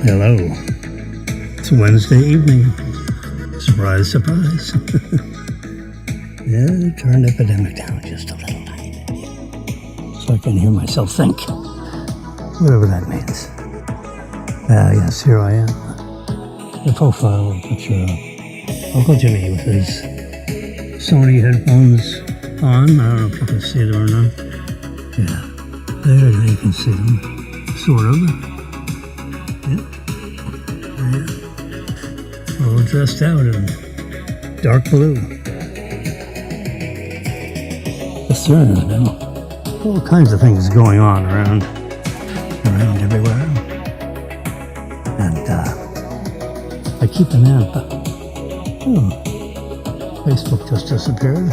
Hello. It's Wednesday evening. Surprise, surprise. Yeah, turn the epidemic down just a little tiny bit. So I can hear myself think. Whatever that means. Yes, here I am. The profile picture of Uncle Jimmy with his Sony headphones on. I don't know if you can see them or not. Yeah, there you can see them. Sort of. Yeah. All dressed out in dark blue. Yes, sir. All kinds of things going on around everywhere. And I keep an eye on. Facebook just disappeared.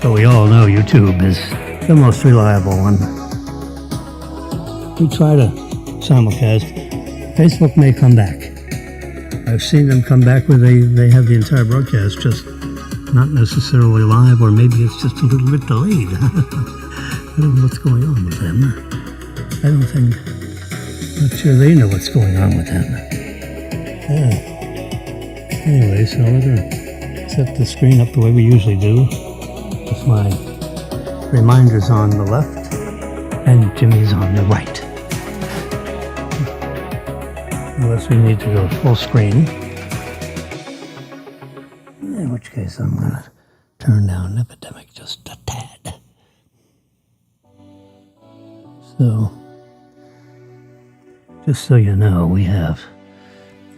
But we all know YouTube is the most reliable one. We try to simulcast. Facebook may come back. I've seen them come back where they have the entire broadcast, just not necessarily live, or maybe it's just a little bit delayed. I don't know what's going on with them. Not sure they know what's going on with them. Anyway, so we're going to set the screen up the way we usually do, with my reminders on the left and Jimmy's on the right. Unless we need to go full screen, in which case I'm going to turn down Epidemic just a tad. So, just so you know, we have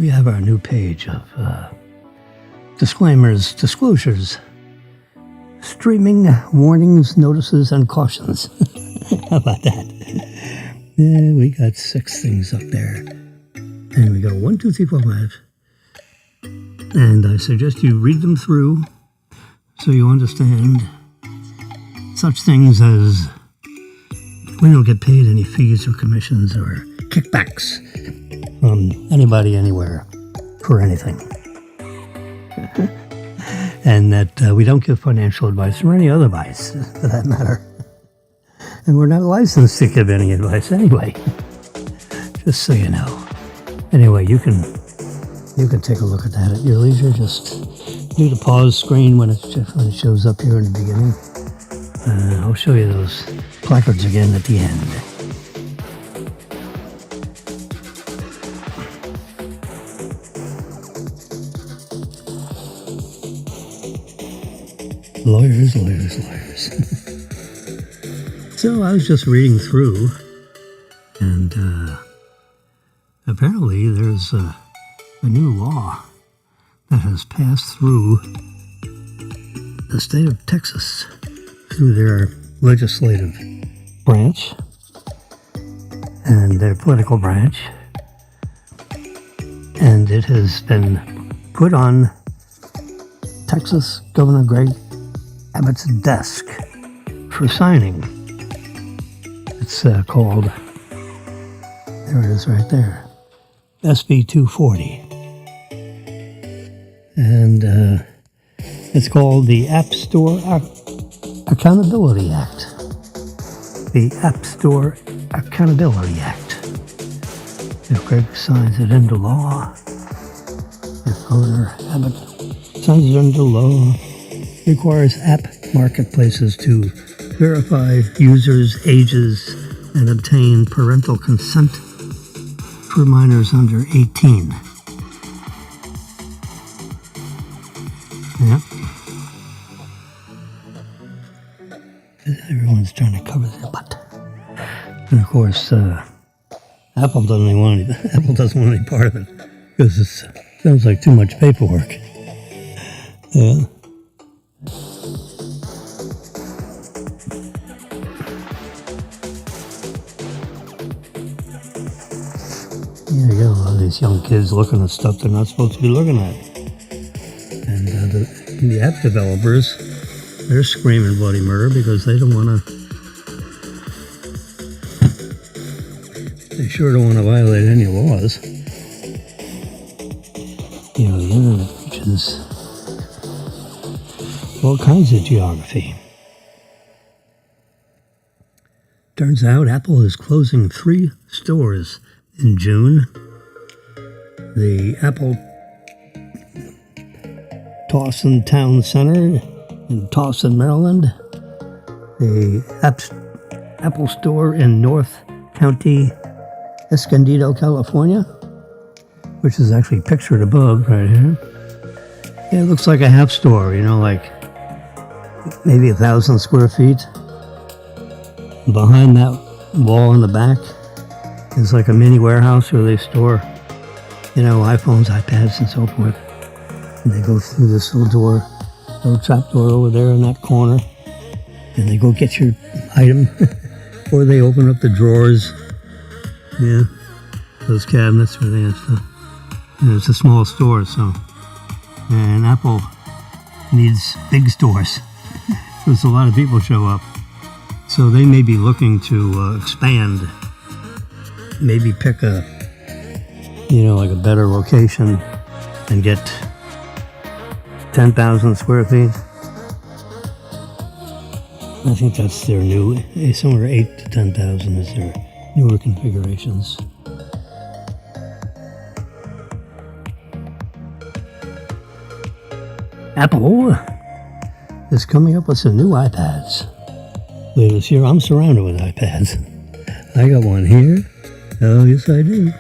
our new page of disclosures, streaming warnings, notices, and cautions. How about that? Yeah, we got 6 things up there. And we go 1, 2, 3, 4, 5. And I suggest you read them through so you understand such things as we don't get paid any fees or commissions or kickbacks from anybody anywhere for anything. And that we don't give financial advice or any other advice for that matter. And we're not licensed to give any advice anyway. Just so you know. Anyway, you can take a look at that at your leisure. Just do the pause screen when it shows up here in the beginning. I'll show you those placards again at the end. Lawyers. So I was just reading through, and apparently there's a new law that has passed through the state of Texas, through their legislative branch and their political branch, and it has been put on Texas Governor Greg Abbott's desk for signing. It's called, there it is right there, SB 240. And it's called the App Store Accountability Act. The App Store Accountability Act. If Greg signs it into law, if Governor Abbott signs it into law, requires app marketplaces to verify users' ages and obtain parental consent for minors under 18. Yep. Everyone's trying to cover their butt. And of course, Apple doesn't want any part of it because it sounds like too much paperwork. Yeah. There you go, all these young kids looking at stuff they're not supposed to be looking at. And the app developers, they're screaming bloody murder because they don't want to, they sure don't want to violate any laws. You know, the internet reaches all kinds of geography. Turns out Apple is closing 3 stores in June. The Apple Towson Town Center in Towson, Maryland. The Apple Store in North County, Escondido, California, which is actually pictured above right here. Yeah, it looks like a half store, like maybe 1,000 square feet. Behind that wall in the back is like a mini warehouse where they store, iPhones, iPads, and so forth. And they go through this little trap door over there in that corner, and they go get your item, or they open up the drawers, those cabinets where they have stuff. And it's a small store, and Apple needs big stores. There's a lot of people show up. So they may be looking to expand, maybe pick a better location and get 10,000 square feet. I think that's their new, somewhere 8 to 10,000 is their newer configurations. Apple is coming up with some new iPads. Later this year, I'm surrounded with iPads. I got one here. Oh, yes, I do.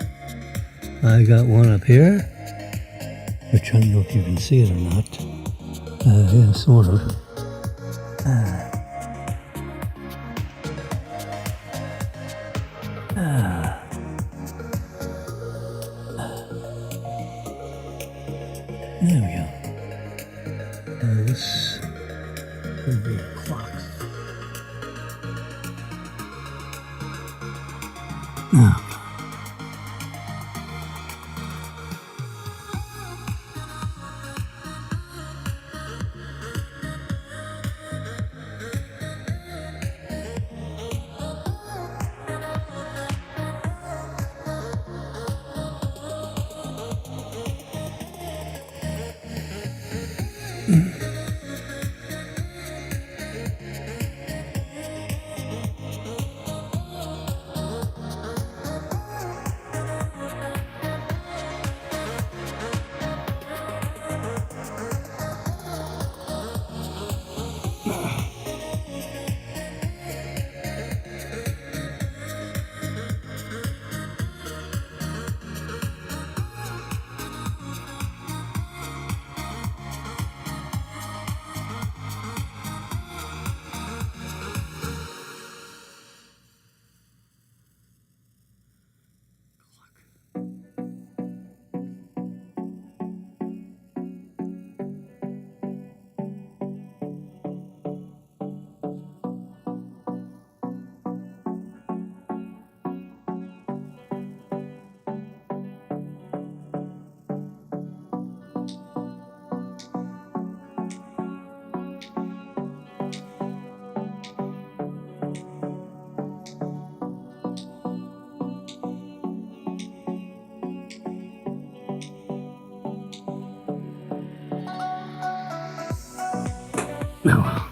I got one up here, which I don't know if you can see it or not. Yeah, sort of. There we go. This would be clocks. Oh. Oh, well.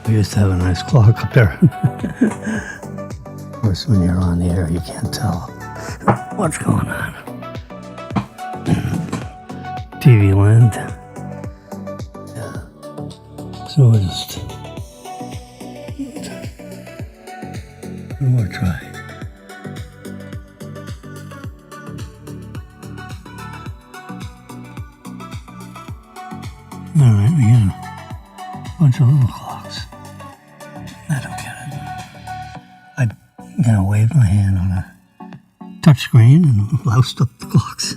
We used to have a nice clock up there. Of course, when you're on the air, you can't tell what's going on. TV land. Yeah. So we'll just one more try. All right, we got a bunch of little clocks. I don't get it. I waved my hand on a touch screen and loused up the clocks.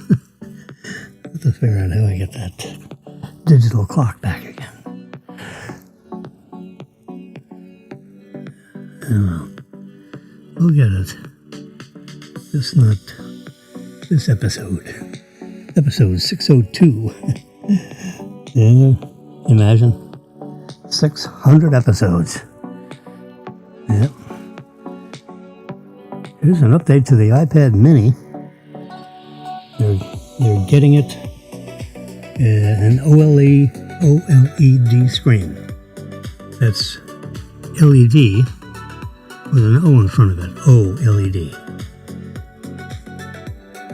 Have to figure out how I get that digital clock back again. Oh, we'll get it. Just not this episode. Episode 602. Yeah, imagine 600 episodes. Yep. Here's an update to the iPad Mini. They're getting it an OLED screen. That's LED, with an O in front of it. OLED.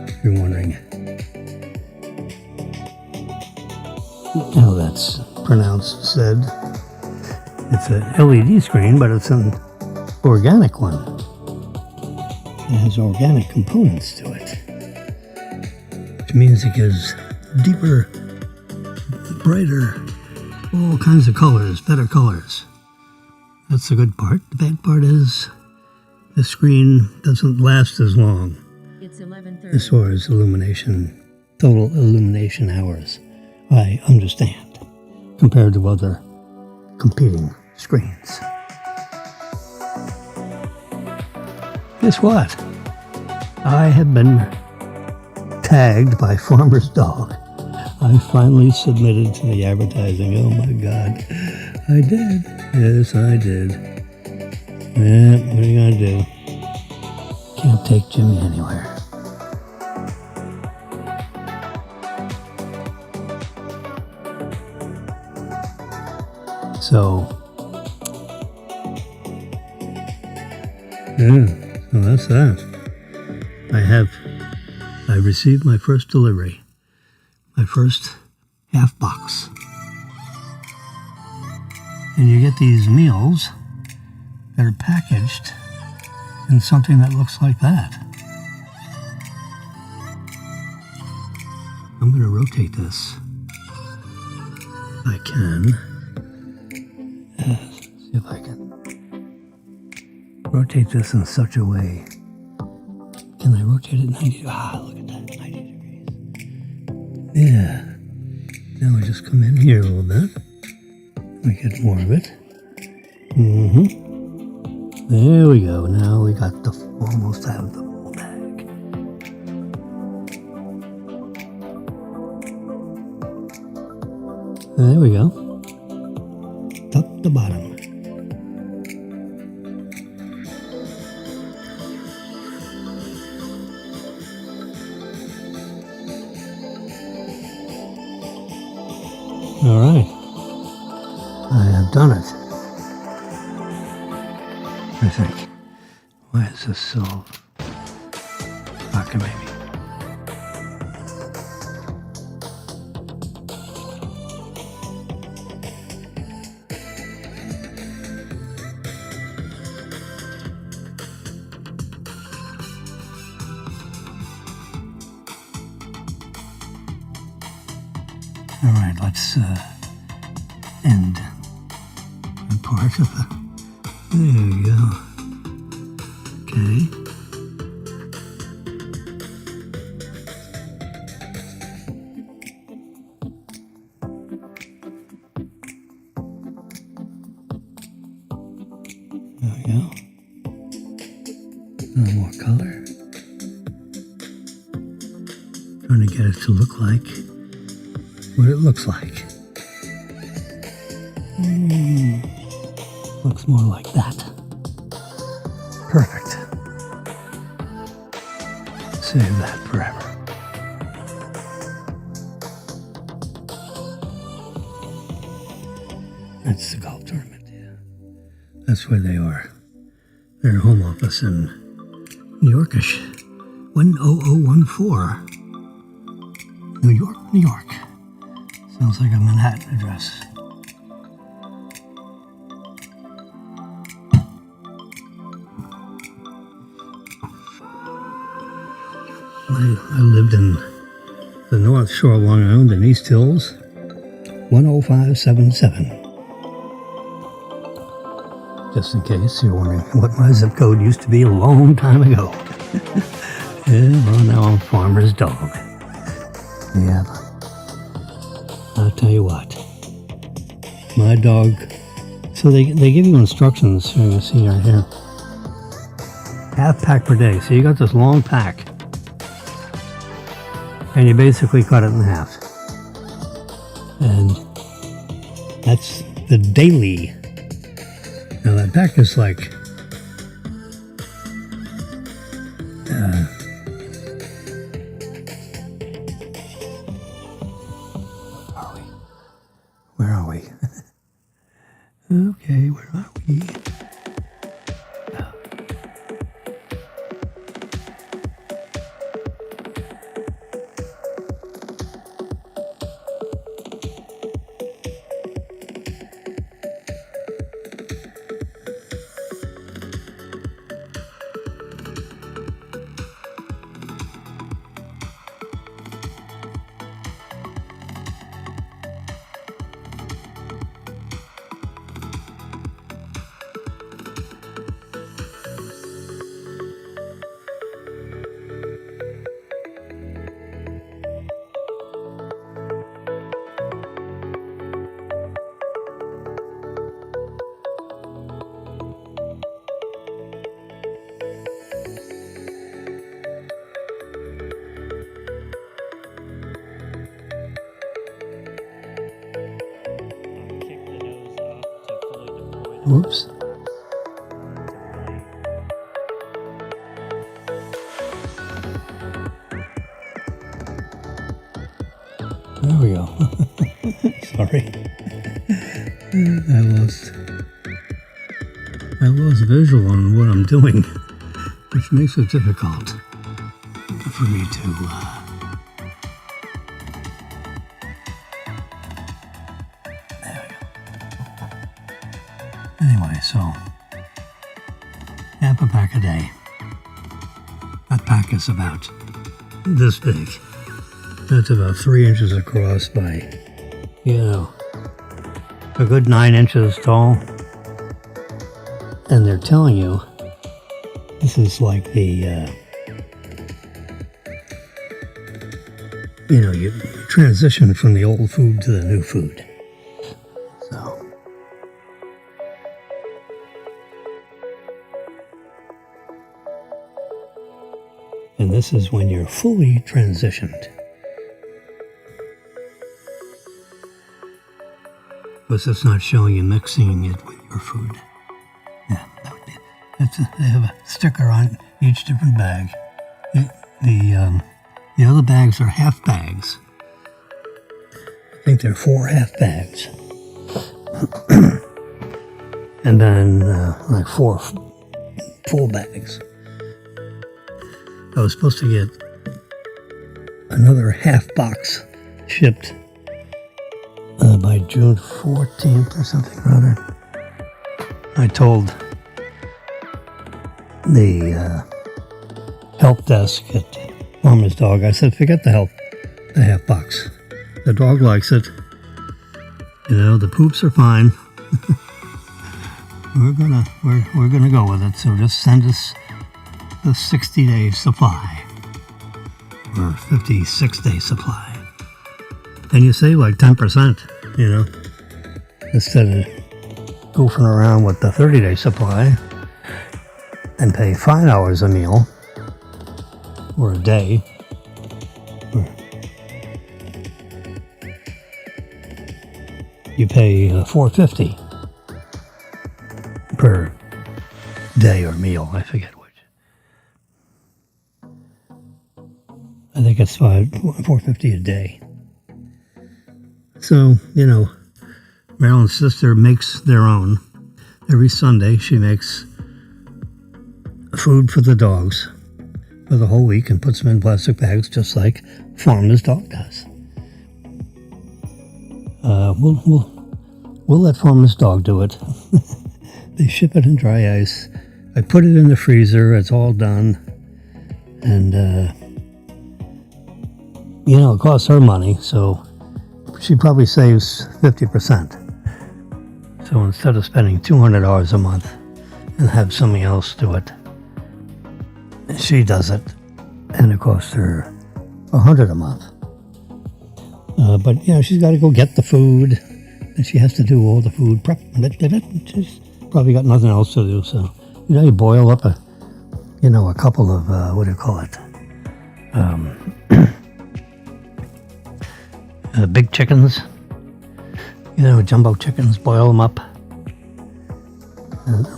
If you're wondering how that's pronounced, said. It's an LED screen, but it's an organic one. It has organic components to it, which means it gives deeper, brighter, all kinds of colors, better colors. That's the good part. The bad part is the screen doesn't last as long. It's 11:30. As far as illumination, total illumination hours, I understand, compared to other competing screens. Guess what? I have been tagged by Farmer's Dog. I finally submitted to the advertising. Oh my God. I did. Yes, I did. Yeah, what are you gonna do? Can't take Jimmy anywhere. So, yeah, so that's that. I received my first delivery, my first half box. And you get these meals that are packaged in something that looks like that. I'm going to rotate this if I can. See if I can rotate this in such a way. Can I rotate it 90? Look at that, 90 degrees. Yeah. Now we just come in here a little bit. We get more of it. There we go. Now we got almost out of the whole bag. There we go. Top to bottom. All right. I have done it. I think. Why is this so cockamamie? All right, let's end a part of it. There you go. Okay. There we go. A little more color. Trying to get it to look like what it looks like. Looks more like that. Perfect. Save that forever. That's the golf tournament, yeah. That's where they are. Their home office in New Yorkish. 10014. New York, New York. Sounds like a Manhattan address. I lived in the North Shore of Long Island in East Hills, 10577. Just in case you're wondering what my zip code used to be a long time ago. Yeah, well, now I'm Farmer's Dog. Yeah, I'll tell you what. My dog, so they give you instructions, you can see right here. Half pack per day. So you got this long pack. And you basically cut it in half. And that's the daily. Now that pack is like where are we? Okay, where are we? Whoops. There we go. Sorry. I lost visual on what I'm doing, which makes it difficult for me to there we go. Anyway, so half a pack a day. That pack is about this big. That's about 3 inches across by, a good 9 inches tall. And they're telling you this is like the, you transition from the old food to the new food. So, and this is when you're fully transitioned. Because it's not showing you mixing it with your food. Yeah, that would be. They have a sticker on each different bag. The other bags are half bags. I think they're 4 half bags, and then like 4 full bags. I was supposed to get another half box shipped by June 14th or something or other. I told the help desk at Farmer's Dog, I said, forget the half box. The dog likes it. The poops are fine. we're gonna go with it. So just send us the 60-day supply or 56-day supply. And you save like 10%, instead of goofing around with the 30-day supply and pay $5 a meal or a day. You pay $4.50 per day or meal. I forget which. I think it's $4.50 a day. So, Marilyn's sister makes their own. Every Sunday she makes food for the dogs for the whole week and puts them in plastic bags just like Farmer's Dog does. We'll let Farmer's Dog do it. They ship it in dry ice. I put it in the freezer. It's all done. And, it costs her money, so she probably saves 50%. So instead of spending $200 a month and have somebody else do it, she does it, and it costs her $100 a month. But she's got to go get the food, and she has to do all the food prep. She's probably got nothing else to do. So you boil up a couple of big chickens. Jumbo chickens. Boil them up,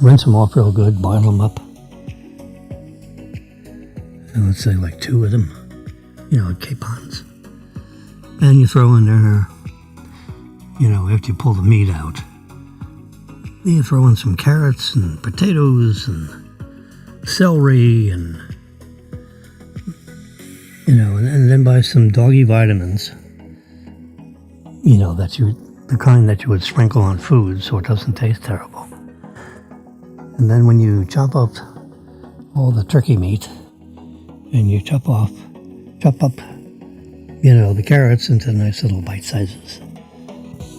rinse them off real good. Boil them up. And let's say like 2 of them, capons. And you throw in there, after you pull the meat out, then you throw in some carrots and potatoes and celery and then buy some doggy vitamins, the kind that you would sprinkle on food so it doesn't taste terrible. And then when you chop up all the turkey meat, and you chop up, the carrots into nice little bite sizes.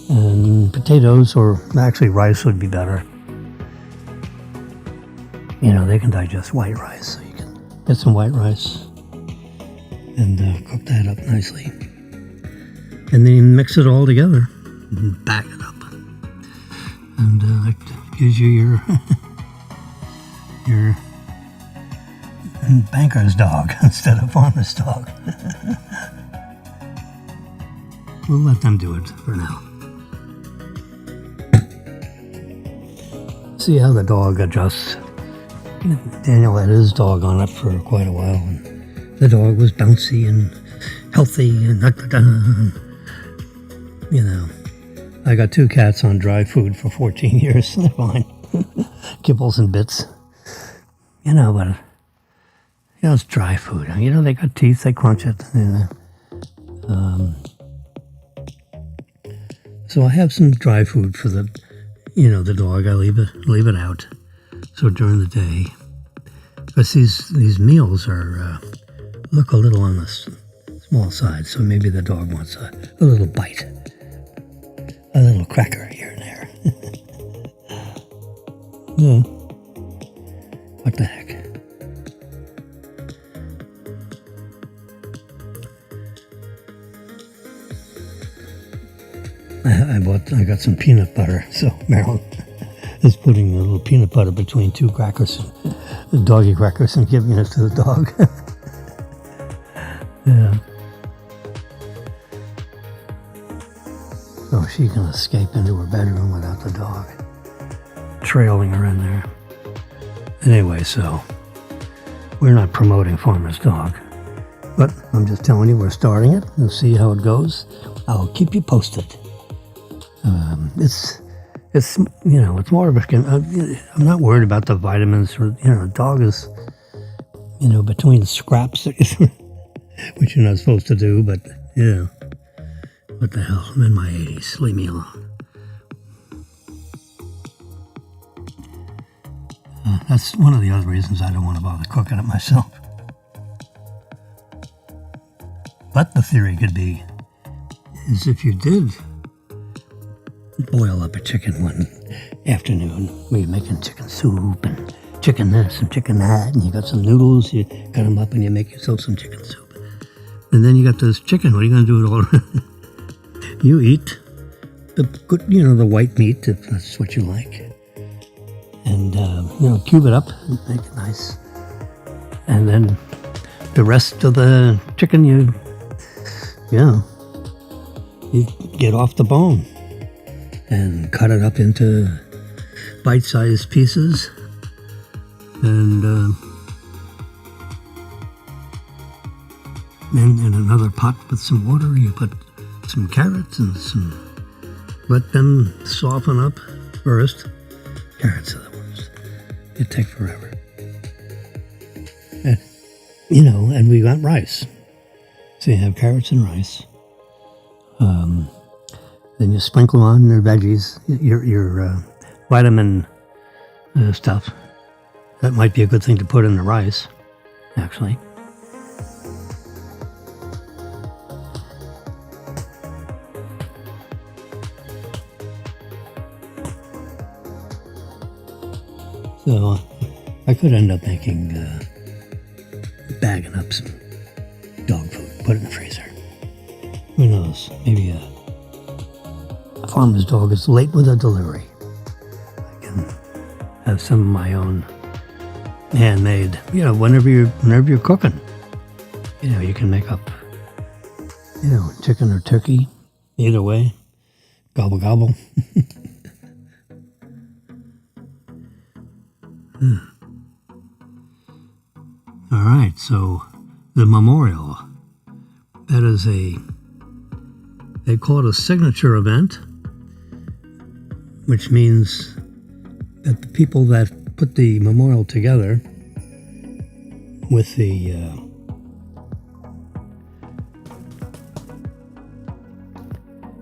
And potatoes, or actually rice would be better. They can digest white rice, so you can get some white rice and cook that up nicely. And then mix it all together and back it up. And that gives you your your banker's dog instead of Farmer's Dog. We'll let them do it for now. see how the dog adjusts. Daniel had his dog on it for quite a while, and the dog was bouncy and healthy and you know. I got 2 cats on dry food for 14 years. They're fine. Kibbles and bits. But it's dry food. They got teeth, they crunch it. So I have some dry food for the dog. I leave it out. So during the day, because these meals look a little on the small side, so maybe the dog wants a little bite, a little cracker here and there. Yeah. What the heck? I got some peanut butter, so Marilyn is putting a little peanut butter between 2 crackers, doggy crackers, and giving it to the dog. Yeah. So she can escape into her bedroom without the dog trailing her in there. Anyway, so we're not promoting Farmer's Dog, but I'm just telling you we're starting it. We'll see how it goes. I'll keep you posted. It's more of a. I'm not worried about the vitamins. Or the dog is, between scraps, which you're not supposed to do. But yeah, what the hell? I'm in my 80s. Leave me alone. That's one of the other reasons I don't want to bother cooking it myself. But the theory could be is if you did boil up a chicken one afternoon, where you're making chicken soup and chicken this and chicken that, and you got some noodles, you cut them up and you make yourself some chicken soup. And then you got this chicken, what are you going to do with all of it? You eat the good, the white meat, if that's what you like. And, cube it up, make it nice. And then the rest of the chicken, you get off the bone and cut it up into bite-sized pieces. And then in another pot with some water, you put some carrots and let them soften up first. Carrots are the worst. It takes forever. And we got rice. So you have carrots and rice. Then you sprinkle on your veggies, your vitamin stuff. That might be a good thing to put in the rice, actually. So I could end up bagging up some dog food, put it in the freezer. Who knows? Maybe a farmer's dog is late with a delivery. I can have some of my own handmade. Whenever you're cooking, you can make up, chicken or turkey. Either way, gobble gobble. All right, so the memorial, that is they call it a signature event, which means that the people that put the memorial together with the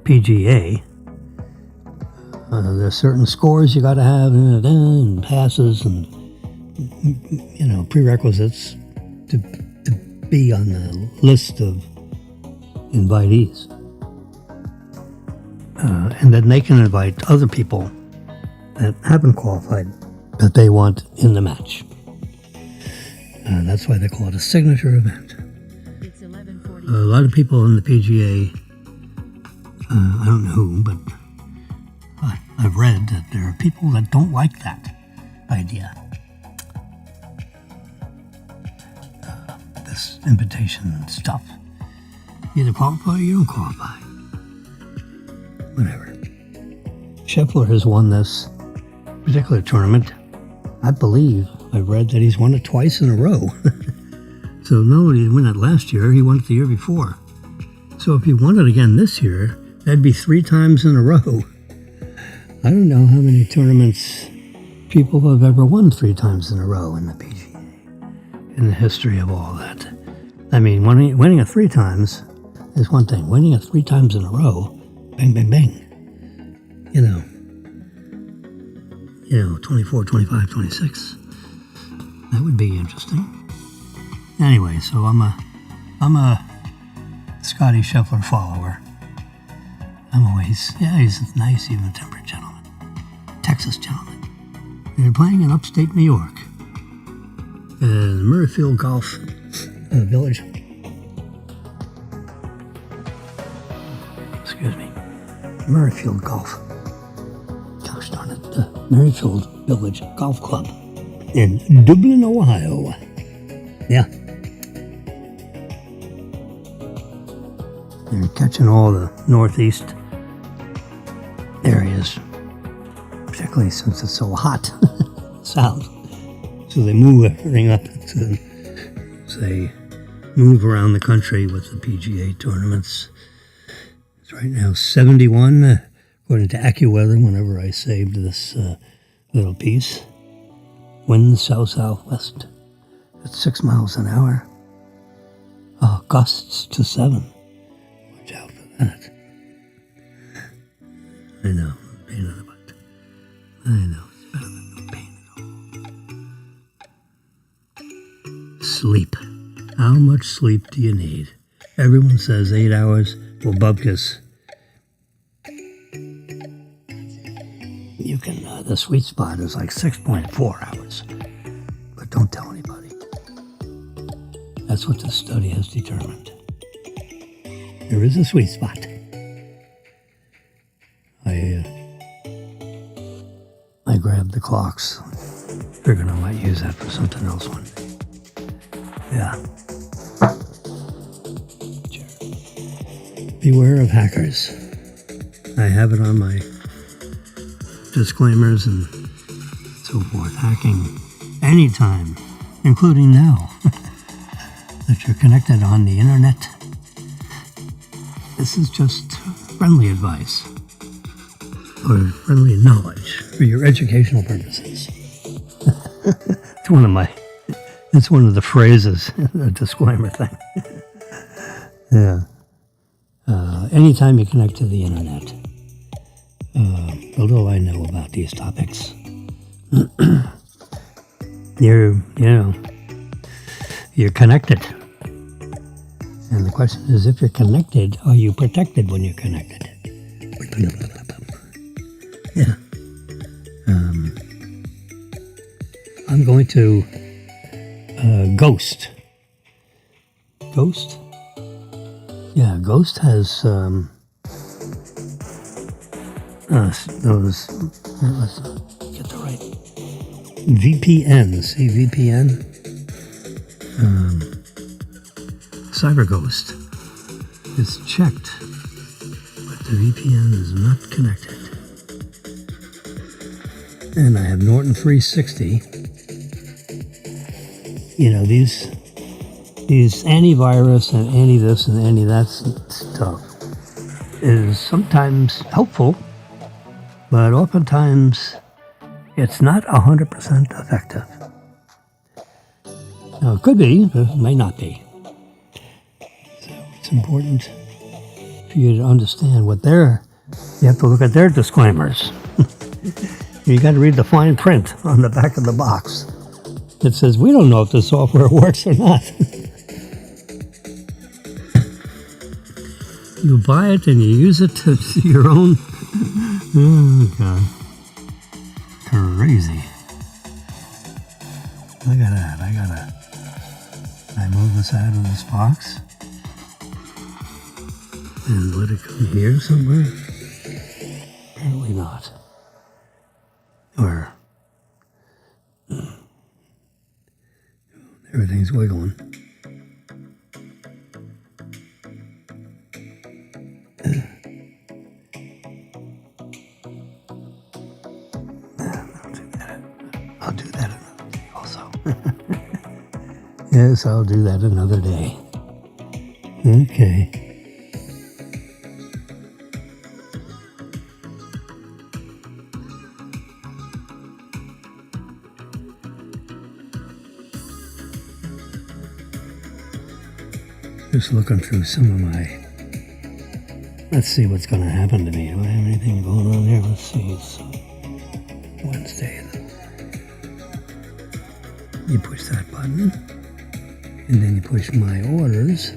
PGA, there's certain scores you got to have and passes and prerequisites to be on the list of invitees, and then they can invite other people that haven't qualified that they want in the match. That's why they call it a signature event. It's 11:40. A lot of people in the PGA, I don't know who, but I've read that there are people that don't like that idea. This invitation stuff. You either qualify or you don't qualify. Whatever. Scheffler has won this particular tournament, I believe I've read that he's won it twice in a row. So not only did he win it last year, he won it the year before. So if he won it again this year, that'd be 3 times in a row. I don't know how many tournaments people have ever won 3 times in a row in the PGA, in the history of all that. I mean, winning it 3 times is one thing. Winning it 3 times in a row, bang, bang, bang. 24, 25, 26. That would be interesting. Anyway, so I'm a Scotty Scheffler follower. He's a nice, even-tempered gentleman. Texas gentleman. They're playing in upstate New York. Murrayfield Golf Village. Excuse me. Murrayfield Golf. Gosh darn it. Murrayfield Village Golf Club in Dublin, Ohio. Yeah. They're catching all the northeast areas, particularly since it's so hot south. So they move everything up to, they move around the country with the PGA tournaments. It's right now 71, according to AccuWeather, whenever I saved this little piece. Wind south-southwest at 6 miles an hour. Gusts to 7. Watch out for that. I know, pain in the butt. I know, it's better than no pain at all. Sleep. How much sleep do you need? Everyone says 8 hours. Well, Bubkus, you can, the sweet spot is like 6.4 hours. But don't tell anybody. That's what this study has determined. There is a sweet spot. I grabbed the clocks. Figured I might use that for something else one day. Yeah. Sure. Beware of hackers. I have it on my disclaimers and so forth. Hacking anytime, including now, that you're connected on the internet. This is just friendly advice or friendly knowledge for your educational purposes. It's one of the phrases in the disclaimer thing. Yeah. Anytime you connect to the internet, although I know about these topics, you're connected. And the question is, if you're connected, are you protected when you're connected? Yeah. I'm going to Ghost. Ghost? Yeah, Ghost has those, let's get the right, VPN. See VPN? CyberGhost is checked, but the VPN is not connected. And I have Norton 360. These antivirus and anti-this and anti-that stuff is sometimes helpful, but oftentimes it's not 100% effective. Now, it could be, but it may not be. So it's important for you to understand you have to look at their disclaimers. You got to read the fine print on the back of the box. It says, we don't know if the software works or not. You buy it and you use it to your own. Oh, God. Crazy. Look at that. I move this out of this box and let it come here somewhere. Apparently not. Or everything's wiggling. I'll do that another day also. Yes, I'll do that another day. Okay. Just looking through some of my... Let's see what's going to happen to me. Do I have anything going on here? Let's see. It's Wednesday. You push that button, and then you push my orders.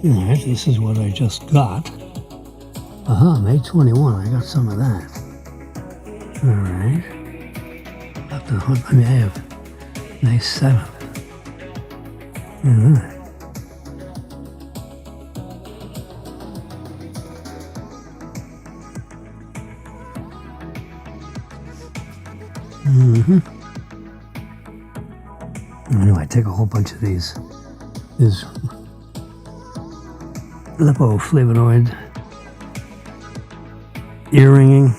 Alright, this is what I just got. Aha, May 21. I got some of that. Alright. I mean, I have May 7th. Alright. Anyway, take a whole bunch of these lipoflavonoid earringing.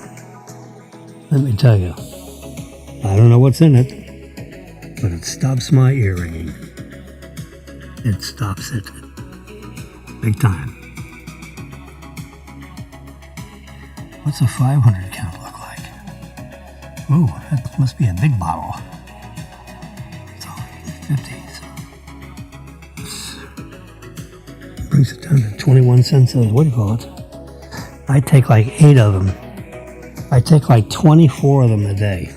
Let me tell you, I don't know what's in it, but it stops my earringing. It stops it big time. What's a 500 count look like? Oh, that must be a big bottle. So 50. So brings it down to 21 cents. What do you call it? I take like 8 of them. I take like 24 of them a day.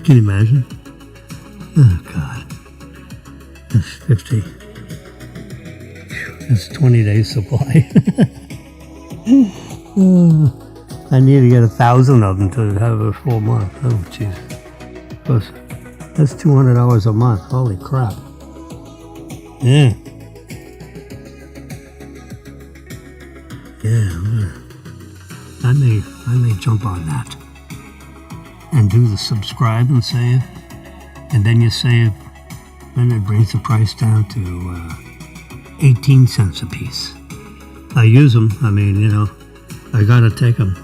Can you imagine? Oh God. That's 50. That's 20 days supply. I need to get 1,000 of them to have a full month. Oh, jeez. That's $200 a month. Holy crap. Yeah. Yeah. I may jump on that and do the subscribe and save, and then you save, then it brings the price down to 18 cents a piece. I use them. I mean, you know, I gotta take them.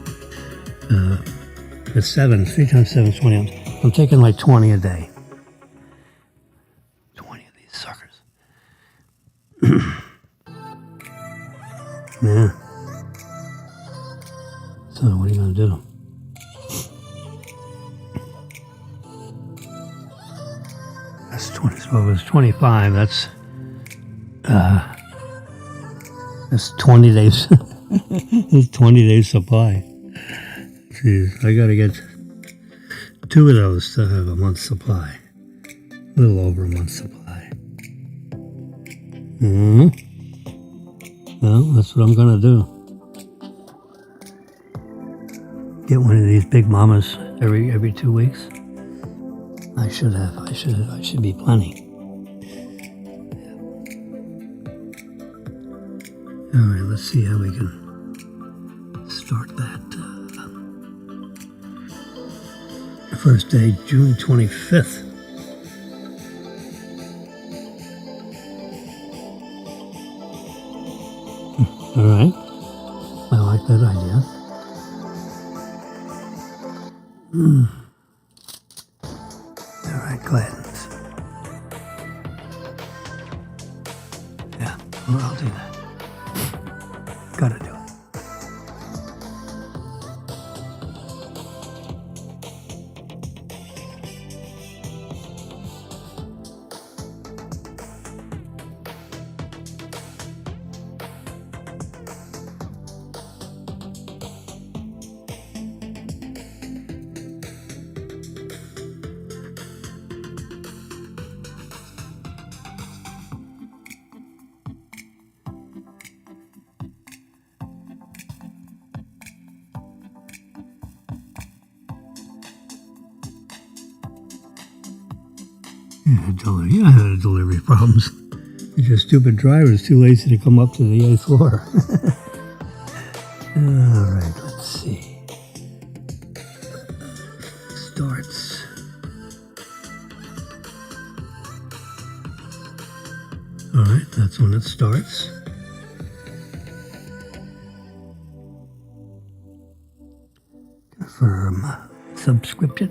It's 3 times 7 is 20. I'm taking like 20 a day. 20 of these suckers. Yeah. So what are you gonna do? That's 20. So it was 25. That's 20 days. It's 20 days supply. Jeez, I gotta get 2 of those to have a month's supply. A little over a month's supply. Well, that's what I'm gonna do. Get one of these big mamas every 2 weeks. I should be plenty. All right, let's see how we can start that. First day, June 25th. All right, I like that idea. All right, Gladden's. Yeah, well, I'll do that. Gotta do it. Yeah, I had delivery problems. It's just stupid drivers too lazy to come up to the 8th floor. All right, let's see. Starts. All right, that's when it starts. Confirm. subscription.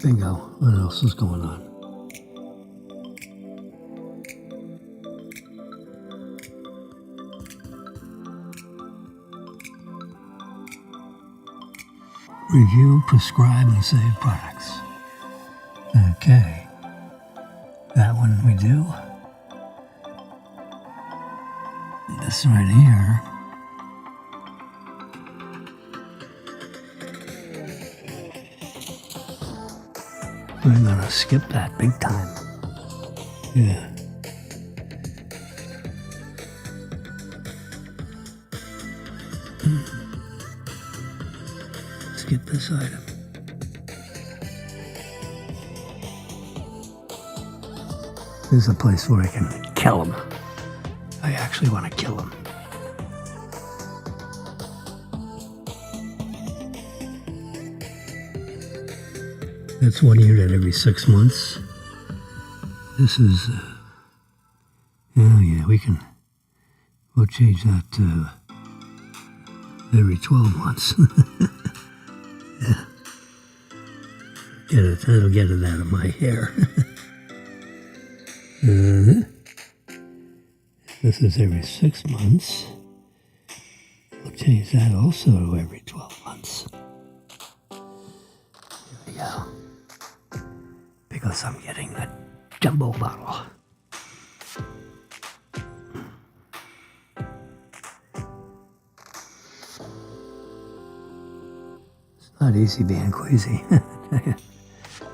Bingo. What else is going on? Review, prescribe, and save products. Okay. That one we do. This right here. We're gonna skip that big time. Yeah. Skip this item. This is a place where I can kill him. I actually want to kill him. That's 1 unit every 6 months. This is, oh yeah, we'll change that to every 12 months. Yeah. That'll get it out of my hair. This is every 6 months. We'll change that also to every 12 months. Here we go. Because I'm getting that jumbo bottle. It's not easy being queasy.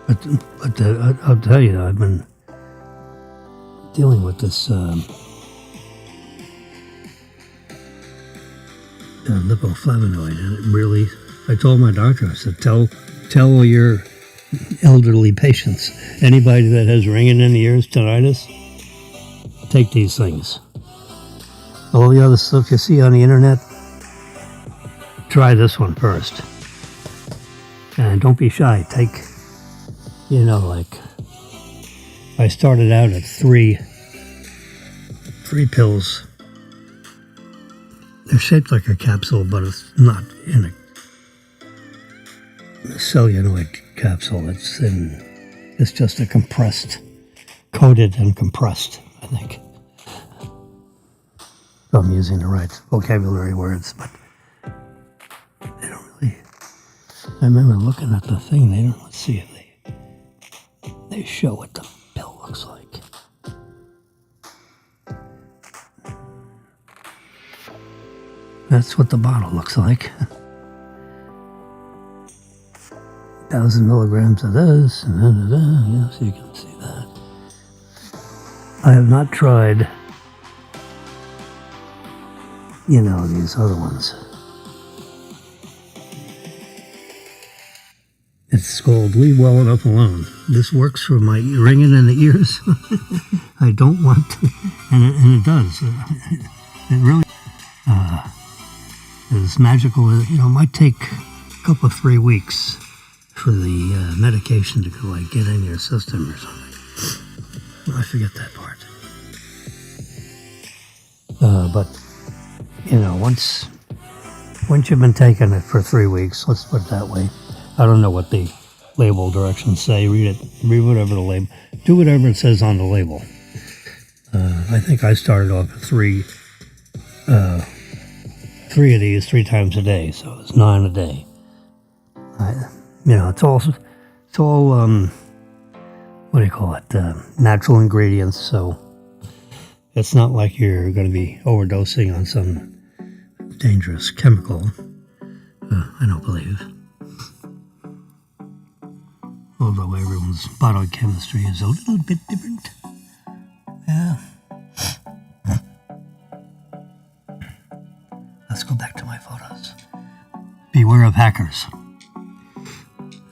but I'll tell you, I've been dealing with this lipoflavonoid, and it really, I told my doctor, I said, tell all your elderly patients, anybody that has ringing in the ears, tinnitus, take these things. All the other stuff you see on the internet, try this one first. And don't be shy. Take, like, I started out at three pills. They're shaped like a capsule, but it's not in a celluloid capsule. It's just a compressed, coated and compressed, I think. So I'm using the right vocabulary words, but they don't really. I remember looking at the thing. They don't, let's see if they show what the pill looks like. That's what the bottle looks like. 1,000 milligrams of this, yeah, so you can see that. I have not tried, these other ones. It's called Leave Well Enough Alone. This works for my ringing in the ears. I don't want to, and it does. It really is magical. It might take a couple of 3 weeks for the medication to get in your system or something. I forget that part. But once you've been taking it for 3 weeks, let's put it that way. I don't know what the label directions say. Read whatever the label. Do whatever it says on the label. I think I started off with three of these 3 times a day, so it's 9 a day. It's all what do you call it? Natural ingredients. So it's not like you're going to be overdosing on some dangerous chemical. I don't believe. Although everyone's biochemistry is a little bit different. Yeah. Let's go back to my photos. Beware of hackers.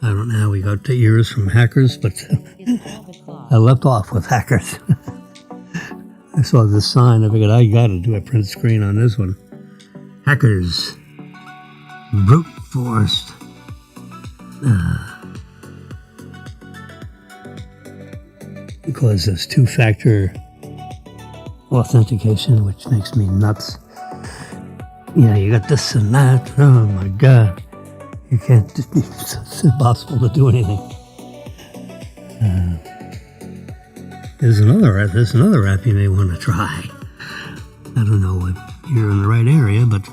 I don't know how we got the ears from hackers, but I left off with hackers. I saw this sign. I figured I got to do a print screen on this one. Hackers. Brute force. Because there's 2-factor authentication, which makes me nuts. you got this and that. Oh my God. You can't, it's impossible to do anything. There's another app you may want to try. I don't know if you're in the right area, but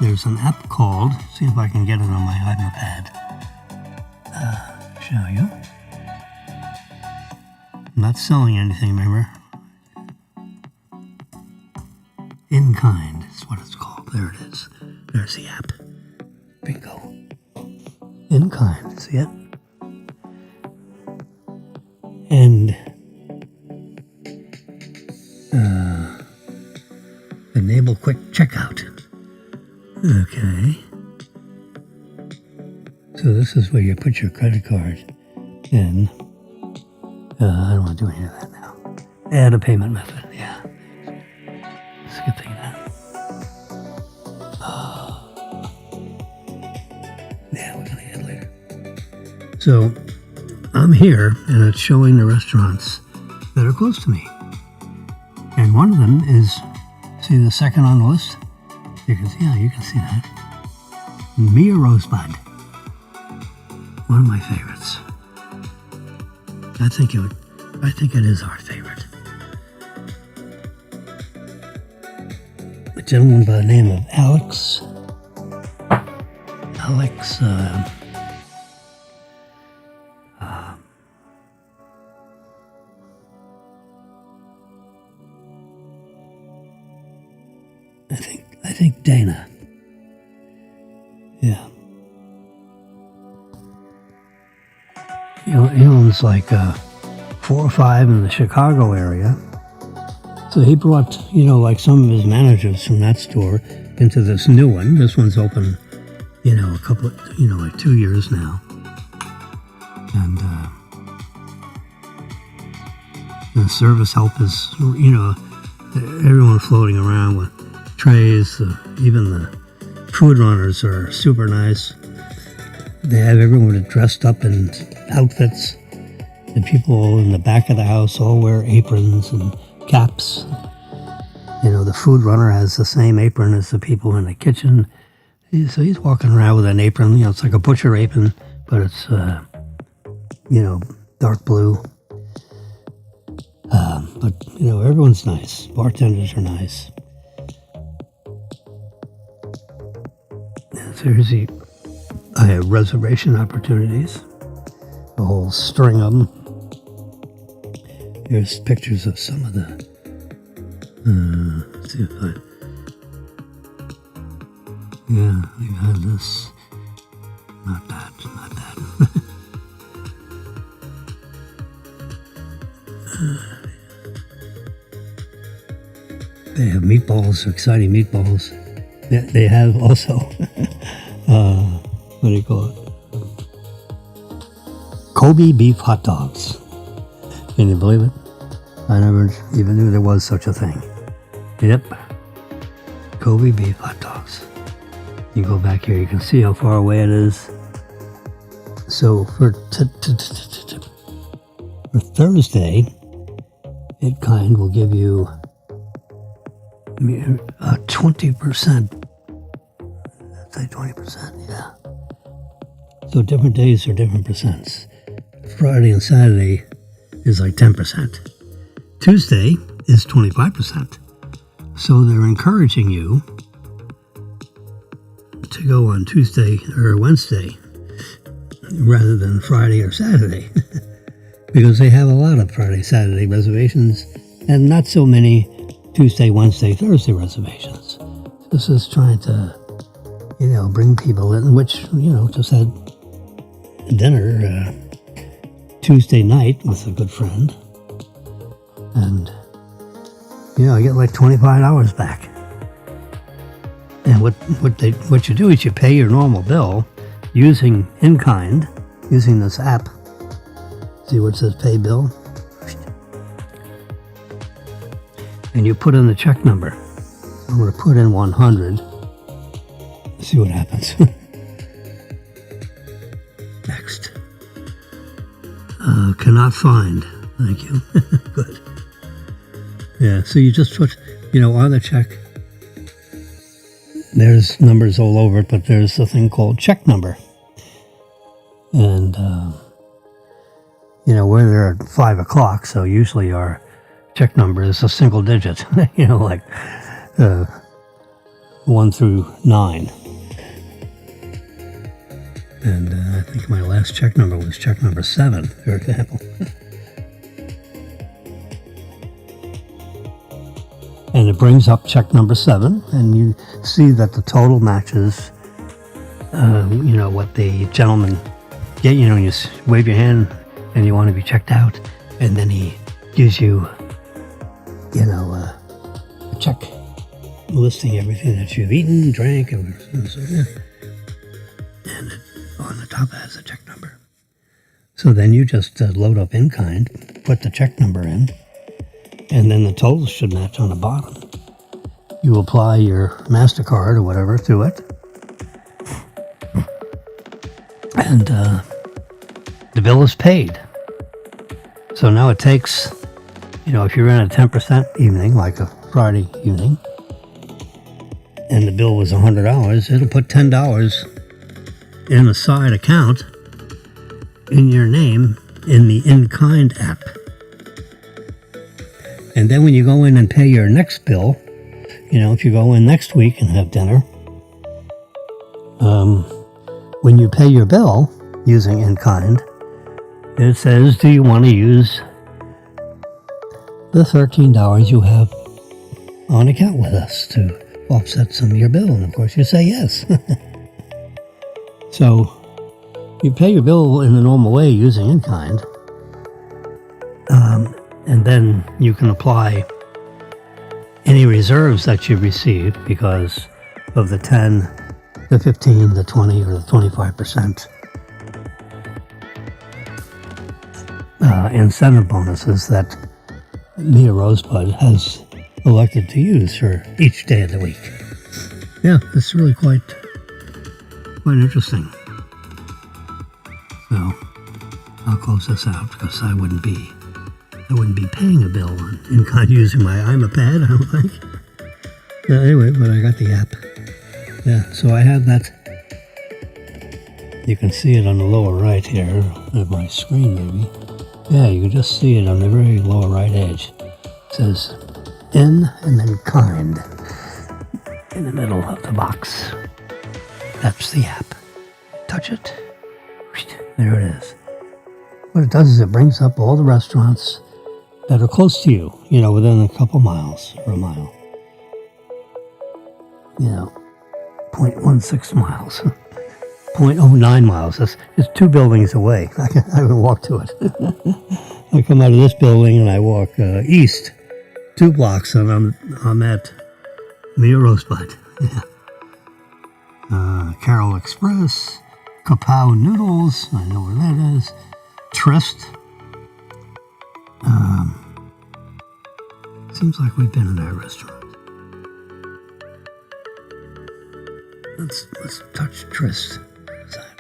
there's an app called, see if I can get it on my iPad. Show you. I'm not selling anything, remember? In Kind is what it's called. There it is. There's the app. Bingo. In Kind. See it? And enable quick checkout. Okay. So this is where you put your credit card in. I don't want to do any of that now. Add a payment method. Yeah. Skipping that. Yeah, we're going to add later. So I'm here and it's showing the restaurants that are close to me. And one of them is, see the second on the list? You can see that. Mia Rosebud. One of my favorites. I think it is our favorite. A gentleman by the name of Alex. I think Dana. Yeah. He owns like 4 or 5 in the Chicago area. So he brought, like some of his managers from that store into this new one. This one's open, a couple of, like 2 years now. And the service help is, everyone floating around with trays. Even the food runners are super nice. They have everyone dressed up in outfits. The people in the back of the house all wear aprons and caps. The food runner has the same apron as the people in the kitchen. So he's walking around with an apron. It's like a butcher apron, but it's, dark blue. But, everyone's nice. Bartenders are nice. Seriously, I have reservation opportunities, a whole string of them. Here's pictures of some of the, let's see if you had this, not that. They have meatballs, exciting meatballs. They have also, what do you call it? Kobe beef hot dogs. Can you believe it? I never even knew there was such a thing. Yep. Kobe beef hot dogs. You go back here, you can see how far away it is. So for Thursday, In Kind will give you a 20%. I'd say 20%, yeah. So different days are different percents. Friday and Saturday is like 10%. Tuesday is 25%. So they're encouraging you to go on Tuesday or Wednesday rather than Friday or Saturday because they have a lot of Friday, Saturday reservations and not so many Tuesday, Wednesday, Thursday reservations. This is trying to, bring people in, which, just had dinner Tuesday night with a good friend. And, I get like $25 back. And what you do is you pay your normal bill using In Kind, using this app. See where it says pay bill? And you put in the check number. I'm going to put in 100. See what happens. Next. Cannot find. Thank you. Good. Yeah, so you just put, on the check, there's numbers all over it, but there's a thing called check number. And, we're there at 5 o'clock, so usually our check number is a single digit, like 1 through 9. And I think my last check number was check number 7, for example. And it brings up check number 7, and you see that the total matches, what the gentleman get. You wave your hand and you want to be checked out, and then he gives you, a check listing everything that you've eaten, drank, and so yeah. And on the top has a check number. So then you just load up in kind, put the check number in, and then the totals should match on the bottom. You apply your MasterCard or whatever to it, and the bill is paid. So now it takes, if you're in a 10% evening, like a Friday evening, and the bill was $100, it'll put $10 in a side account in your name in the in-kind app. And then when you go in and pay your next bill, if you go in next week and have dinner, when you pay your bill using in-kind, it says, do you want to use the $13 you have on account with us to offset some of your bill? And of course you say yes. So you pay your bill in the normal way using in-kind, and then you can apply any reserves that you receive because of the 10, the 15, the 20, or the 25% incentive bonuses that Mia Rosebud has elected to use for each day of the week. Yeah, it's really quite interesting. So I'll close this out because I wouldn't be paying a bill on in-kind using my iPad, I don't think. Anyway, but I got the app. Yeah, so I have that. You can see it on the lower right here of my screen, maybe. Yeah, you can just see it on the very lower right edge. It says in and then kind in the middle of the box. That's the app. Touch it. There it is. What it does is it brings up all the restaurants that are close to you, within a couple miles or a mile. 0.16 miles. 0.09 miles. It's 2 buildings away. I can walk to it. I come out of this building and I walk east 2 blocks and I'm at Mia Rosebud. Yeah. Carol Express, Kapow Noodles, I know where that is. Tryst. Seems like we've been in that restaurant. Let's touch Tryst. Where's that?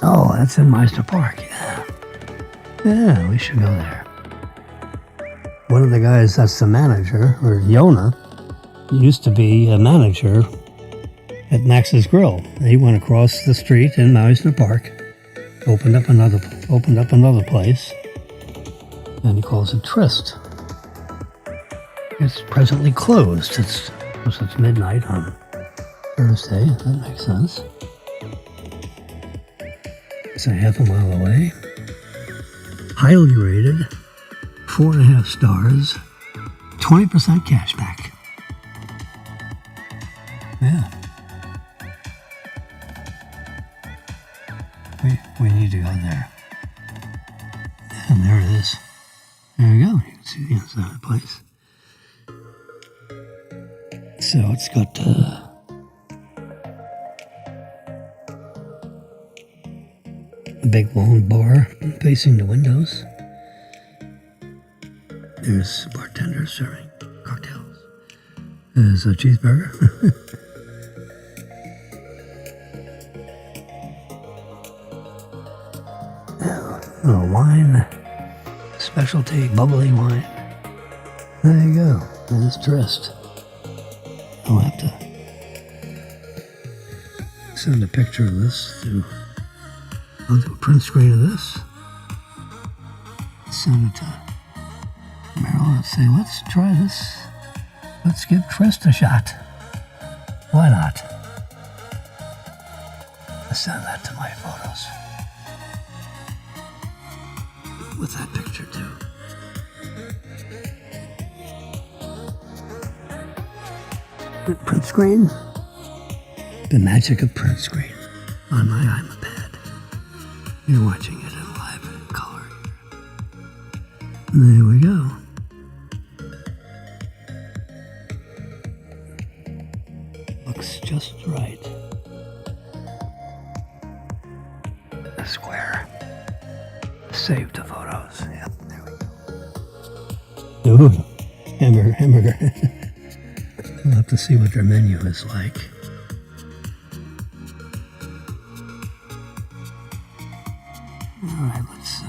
Oh, that's in Meister Park, yeah. Yeah, we should go there. One of the guys that's the manager, or the owner, used to be a manager at Max's Grill. He went across the street in Meisner Park, opened up another place, and he calls it Tryst. It's presently closed. It's midnight on Thursday. That makes sense. It's a half a mile away. Highly rated, 4.5 stars, 20% cash back. Yeah. We need to go there. And there it is. There you go. You can see the inside of the place. So it's got a big long bar facing the windows. There's a bartender serving cocktails. There's a cheeseburger. Wine, specialty bubbly wine. There you go. There's Tryst. I'll have to send a picture of this to, I'll do a print screen of this, send it to Meryl and say, let's try this. Let's give Trist a shot. Why not? I'll send that to my photos. With that picture too. Print screen. The magic of print screen on my iPad. You're watching it in live color. There we go. Looks just right. A square. Save the photos. Yep, there we go. Ooh, hamburger. We'll have to see what their menu is like. All right, let's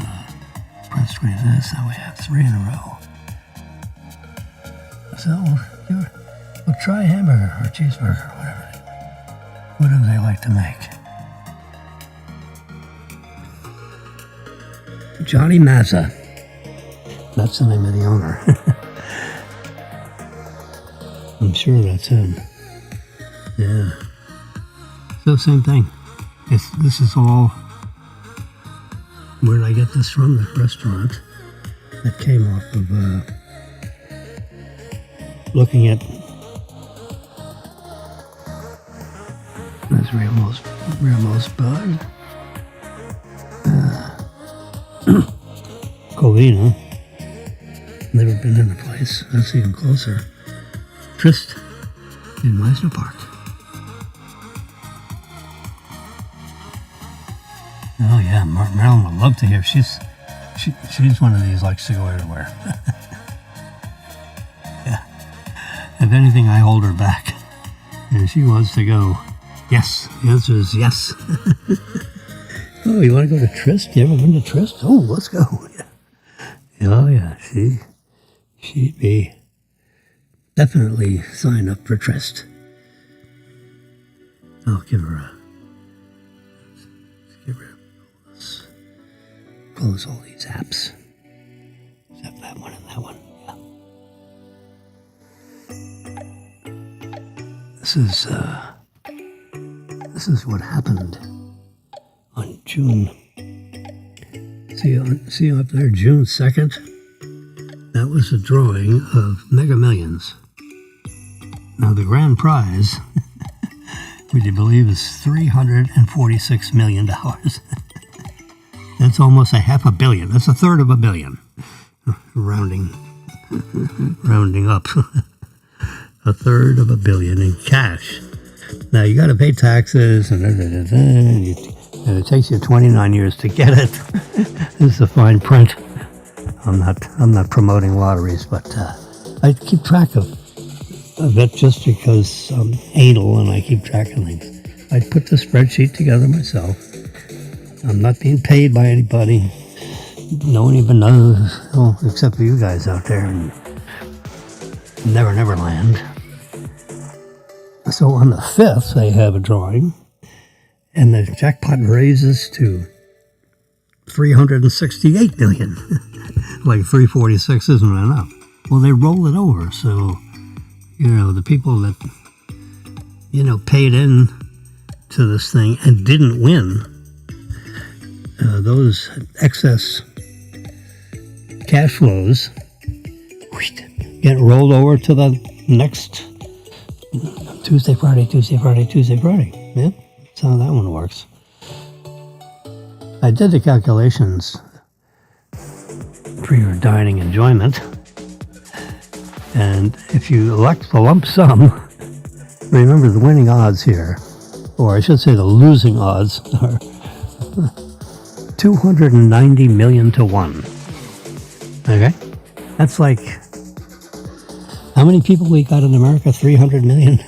print screen this. Now we have 3 in a row. So we'll try hamburger or cheeseburger or whatever they like to make. Johnny Mazza. That's the name of the owner. I'm sure that's him. Yeah. So same thing. This is all. Where did I get this from? The restaurant that came off of looking at. That's Ramos Bud. Covina. Never been in the place. That's even closer. Trist in Meisner Park. Oh yeah, Marilyn would love to hear. She's one of these likes to go everywhere. Yeah. If anything, I hold her back, and she wants to go. Yes, the answer is yes. Oh, you want to go to Trist? You ever been to Trist? Oh, let's go. Yeah. Oh yeah, she'd be. Definitely sign up for Trist. I'll give her let's close all these apps. Except that one and that one. Yeah. This is what happened on June. See up there, June 2nd? That was a drawing of Mega Millions. Now the grand prize, would you believe, is $346 million. That's almost $500 million. That's 1/3 of a billion. Rounding up. 1/3 of a billion in cash. Now you got to pay taxes and it takes you 29 years to get it. This is the fine print. I'm not promoting lotteries, but I keep track of it just because I'm anal and I keep track of things. I put the spreadsheet together myself. I'm not being paid by anybody. No one even knows, except for you guys out there in Never Land. So on the 5th, they have a drawing, and the jackpot raises to $368 million. Like 346 isn't enough. Well, they roll it over, so the people that paid in to this thing and didn't win, those excess cash flows get rolled over to the next Tuesday, Friday. Yeah, that's how that one works. I did the calculations for your dining enjoyment, and if you elect the lump sum, remember the winning odds here, or I should say the losing odds, are 290 million to 1. Okay? That's like, how many people we got in America? 300 million?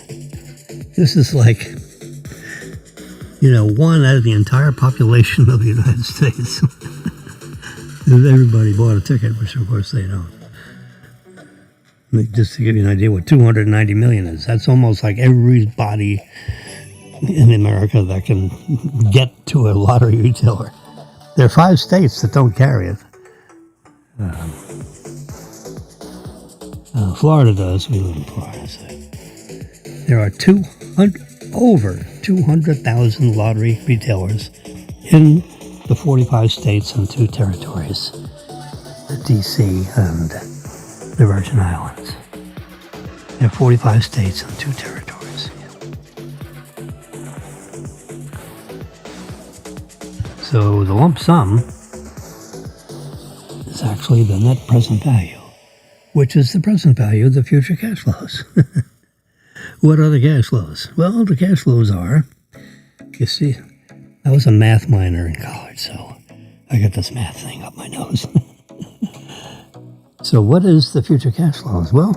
This is like, 1 out of the entire population of the United States. If everybody bought a ticket, which of course they don't. Just to give you an idea what 290 million is. That's almost like everybody in America that can get to a lottery retailer. There are 5 states that don't carry it. Florida does. We live in Florida. So. There are over 200,000 lottery retailers in the 45 states and 2 territories, D.C. and the Virgin Islands. There are 45 states and 2 territories. So the lump sum is actually the net present value, which is the present value of the future cash flows. What are the cash flows? Well, the cash flows are, you see, I was a math minor in college, so I got this math thing up my nose. So what is the future cash flows? Well,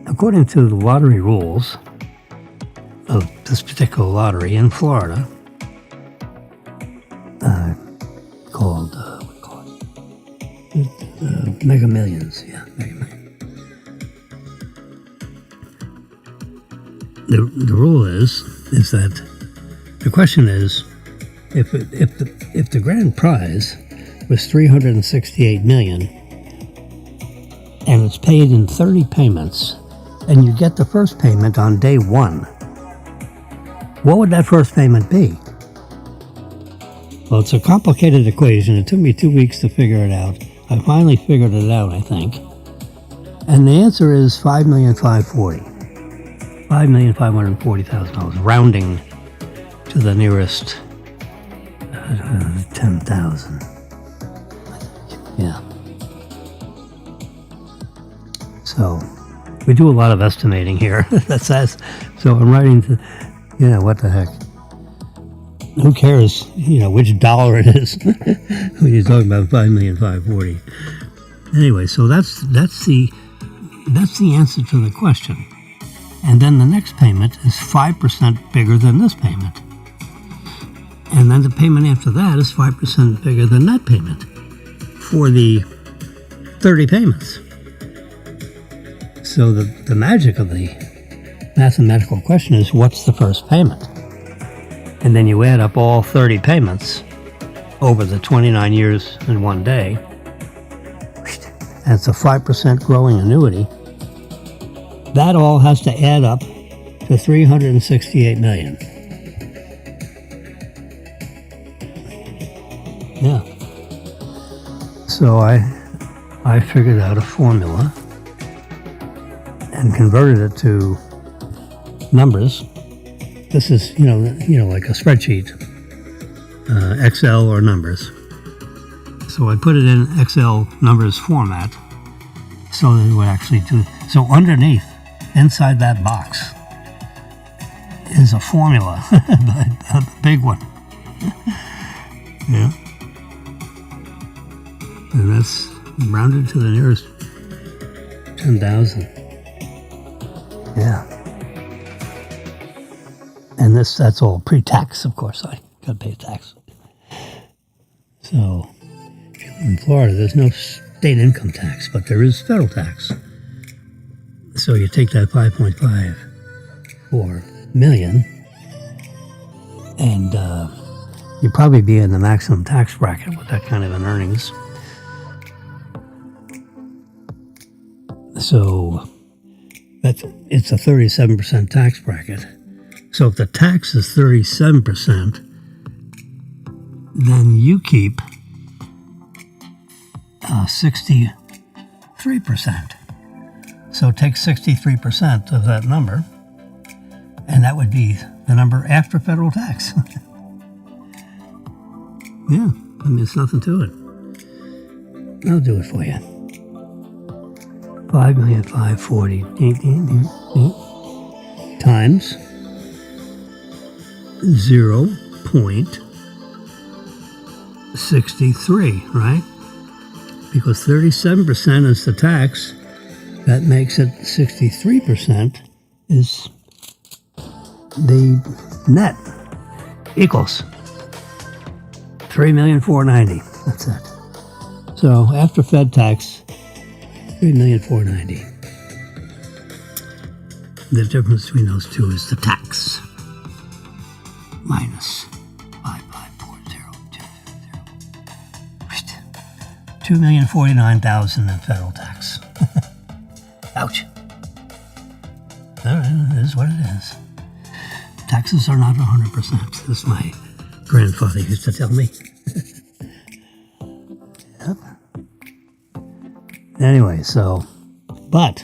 according to the lottery rules of this particular lottery in Florida, called, Mega Millions. Yeah, Mega Millions. The rule is that the question is, if the grand prize was $368 million and it's paid in 30 payments, and you get the first payment on day 1, what would that first payment be? Well, it's a complicated equation. It took me 2 weeks to figure it out. I finally figured it out, I think. And the answer is $5,540,000, rounding to the nearest 10,000. Yeah. So we do a lot of estimating here. So I'm writing to, what the heck? Who cares, which dollar it is when you're talking about $5,540,000. Anyway, so that's the answer to the question. And then the next payment is 5% bigger than this payment. And then the payment after that is 5% bigger than that payment for the 30 payments. So the magic of the mathematical question is, what's the first payment? And then you add up all 30 payments over the 29 years and 1 day. And it's a 5% growing annuity. That all has to add up to $368 million. Yeah. So I figured out a formula and converted it to numbers. This is, like a spreadsheet, Excel or numbers. So I put it in Excel numbers format so that it would actually do. So underneath, inside that box, is a formula, a big one. Yeah. And that's rounded to the nearest 10,000. Yeah. And that's all pre-tax, of course. I got to pay tax. So, in Florida, there's no state income tax, but there is federal tax. So you take that $5.54 million, and you'd probably be in the maximum tax bracket with that kind of an earnings. So it's a 37% tax bracket. So if the tax is 37%, then you keep 63%. So take 63% of that number, and that would be the number after federal tax. Yeah, it's nothing to it. I'll do it for you. 5,540,000 times 0.63, right? Because 37% is the tax. That makes it 63% is the net, equals $3,490,000. That's it. So after Fed tax, $3,490,000. the difference between those two is the tax. Minus 5540220. $2,049,000 in federal tax. Ouch. All right, it is what it is. Taxes are not 100%. This my grandfather used to tell me. Yep. Anyway, so, but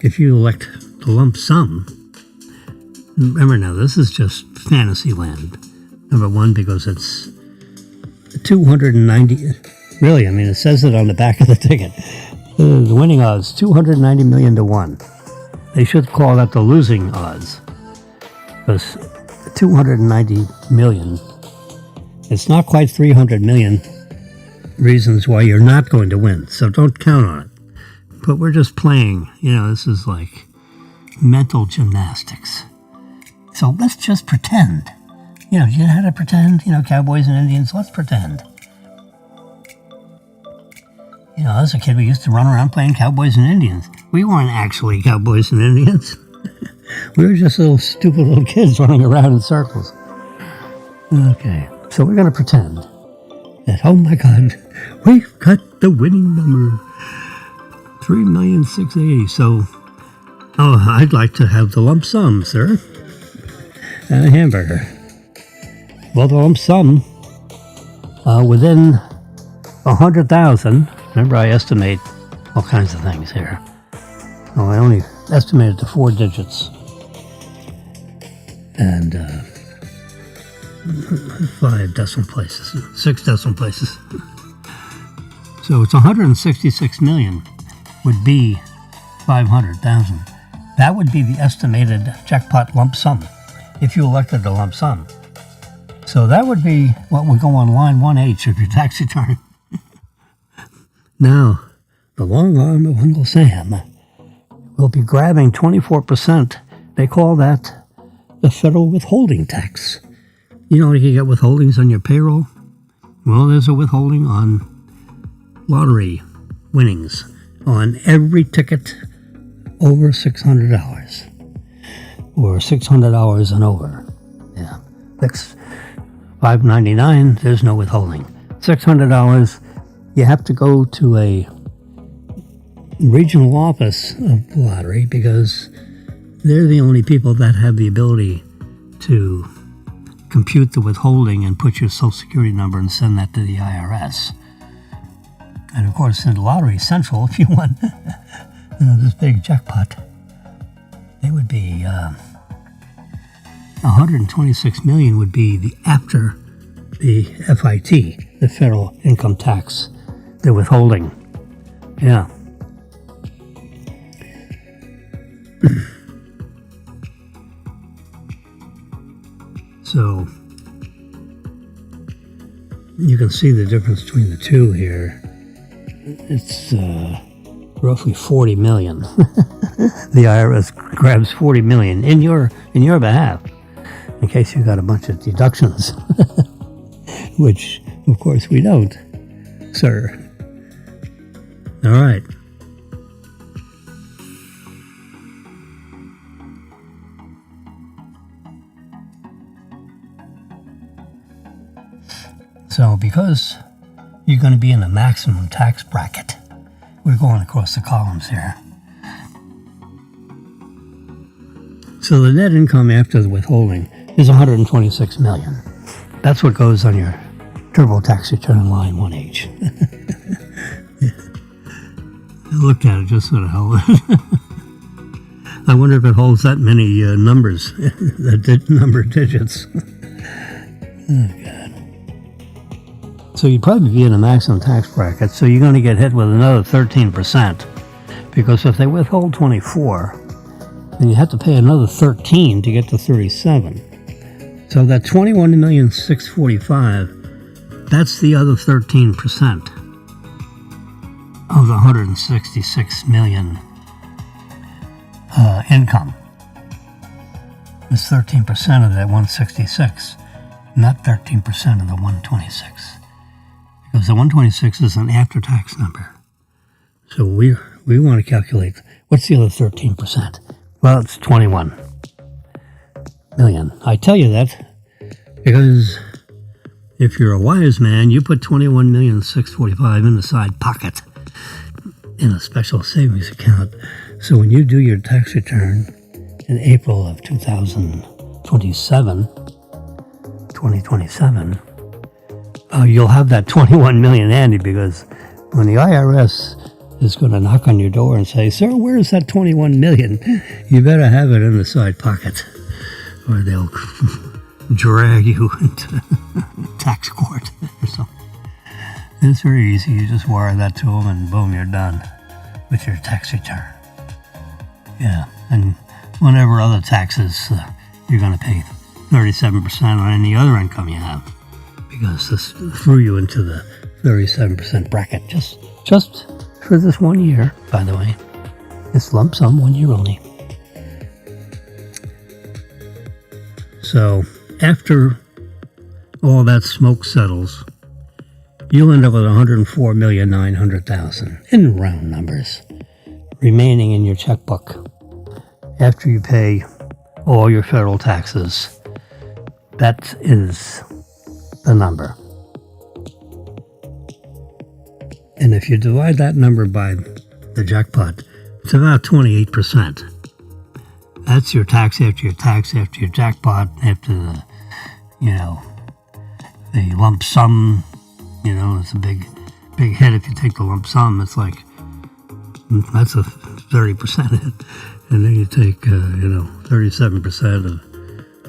if you elect the lump sum, remember now, this is just fantasy land. Number one, because it's 290, really, I mean, it says it on the back of the ticket. The winning odds, 290 million to 1. They should call that the losing odds. Because 290 million, it's not quite 300 million reasons why you're not going to win. So don't count on it. But we're just playing, this is like mental gymnastics. So let's just pretend. You know how to pretend? Cowboys and Indians, let's pretend. As a kid, we used to run around playing cowboys and Indians. We weren't actually cowboys and Indians. We were just stupid little kids running around in circles. Okay, so we're going to pretend that, oh my God, we've got the winning number, 3,680,000. So, I'd like to have the lump sum, sir, and a hamburger. Well, the lump sum, within 100,000. Remember, I estimate all kinds of things here. I only estimated to 4 digits. And 5 decimal places, 6 decimal places. So it's 166 million would be 500,000. That would be the estimated jackpot lump sum if you elected the lump sum. So that would be what would go on line 1H of your tax return. Now, the long arm of Uncle Sam will be grabbing 24%. They call that the federal withholding tax. You can get withholdings on your payroll. Well, there's a withholding on lottery winnings on every ticket over $600 or $600 and over. Yeah, that's $599. There's no withholding. $600. You have to go to a regional office of the lottery because they're the only people that have the ability to compute the withholding and put your Social Security number and send that to the IRS. And of course, in Lottery Central, if you won this big jackpot, it would be 126 million would be the after the FIT, the federal income tax, the withholding. Yeah. So you can see the difference between the two here. It's roughly 40 million. The IRS grabs 40 million in your behalf, in case you got a bunch of deductions, which of course we don't, sir. All right. So because you're going to be in the maximum tax bracket, we're going across the columns here. So the net income after the withholding is 126 million. That's what goes on your TurboTax return line 1H. I looked at it just for the hell of it. I wonder if it holds that many numbers, number of digits. Oh, God. So you'd probably be in a maximum tax bracket, so you're going to get hit with another 13%. Because if they withhold 24, then you have to pay another 13 to get to 37. So that 21,645,000, that's the other 13% of the 166 million income. It's 13% of that 166, not 13% of the 126. Because the 126 is an after-tax number. So we want to calculate, what's the other 13%? Well, it's 21 million. I tell you that because if you're a wise man, you put 21,645,000 in the side pocket in a special savings account. So when you do your tax return in April of 2027, you'll have that 21 million handy, because when the IRS is going to knock on your door and say, "Sir, where's that 21 million?" you better have it in the side pocket, or they'll drag you into tax court or something. It's very easy. You just wire that to them and boom, you're done with your tax return. Yeah, and whatever other taxes, you're going to pay 37% on any other income you have, because this threw you into the 37% bracket just for this 1 year, by the way. It's lump sum, 1 year only. So after all that smoke settles, you'll end up with 104,900,000 in round numbers remaining in your checkbook after you pay all your federal taxes. That is the number. And if you divide that number by the jackpot, it's about 28%. That's your tax after your tax after your jackpot, after the, the lump sum. It's a big hit. If you take the lump sum, it's like, that's a 30% hit. And then you take, 37%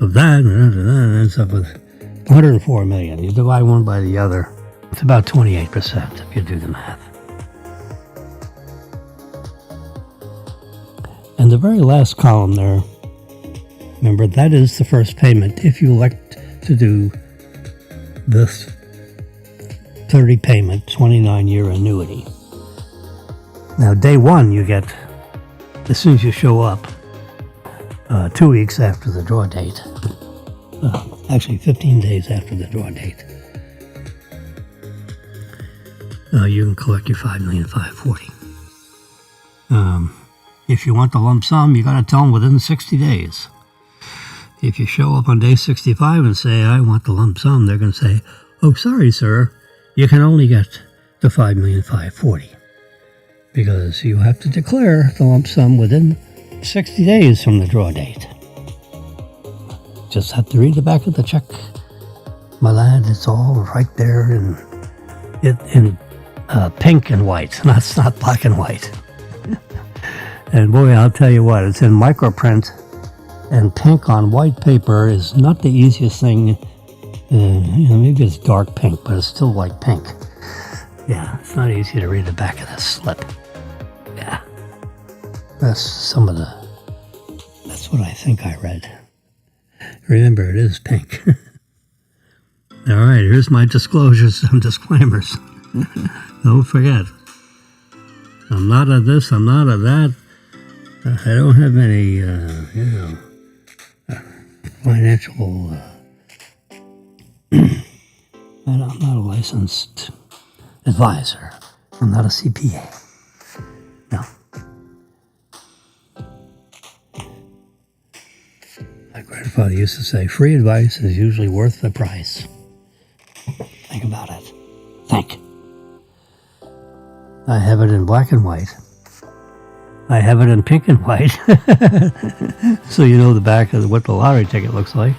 of that, and that ends up with 104 million. You divide one by the other, it's about 28% if you do the math. And the very last column there, remember, that is the first payment if you elect to do this 30 payment, 29-year annuity. Now, day one you get, as soon as you show up, 2 weeks after the draw date, actually 15 days after the draw date, you can collect your $5,540,000. If you want the lump sum, you got to tell them within 60 days. If you show up on day 65 and say, "I want the lump sum," they're going to say, "Oh, sorry, sir, you can only get the $5,540,000 because you have to declare the lump sum within 60 days from the draw date." Just have to read the back of the check, my lad. It's all right there in pink and white. It's not black and white. And boy, I'll tell you what, it's in microprint, and pink on white paper is not the easiest thing. Maybe it's dark pink, but it's still like pink. Yeah, it's not easy to read the back of this slip. Yeah, that's what I think I read. Remember, it is pink. All right, here's my disclosures and disclaimers. Don't forget, I'm not of this, I'm not of that. I don't have any, financial. I'm not a licensed advisor. I'm not a CPA. No. My grandfather used to say, "Free advice is usually worth the price." Think about it. Think. I have it in black and white. I have it in pink and white. So you know the back of what the lottery ticket looks like.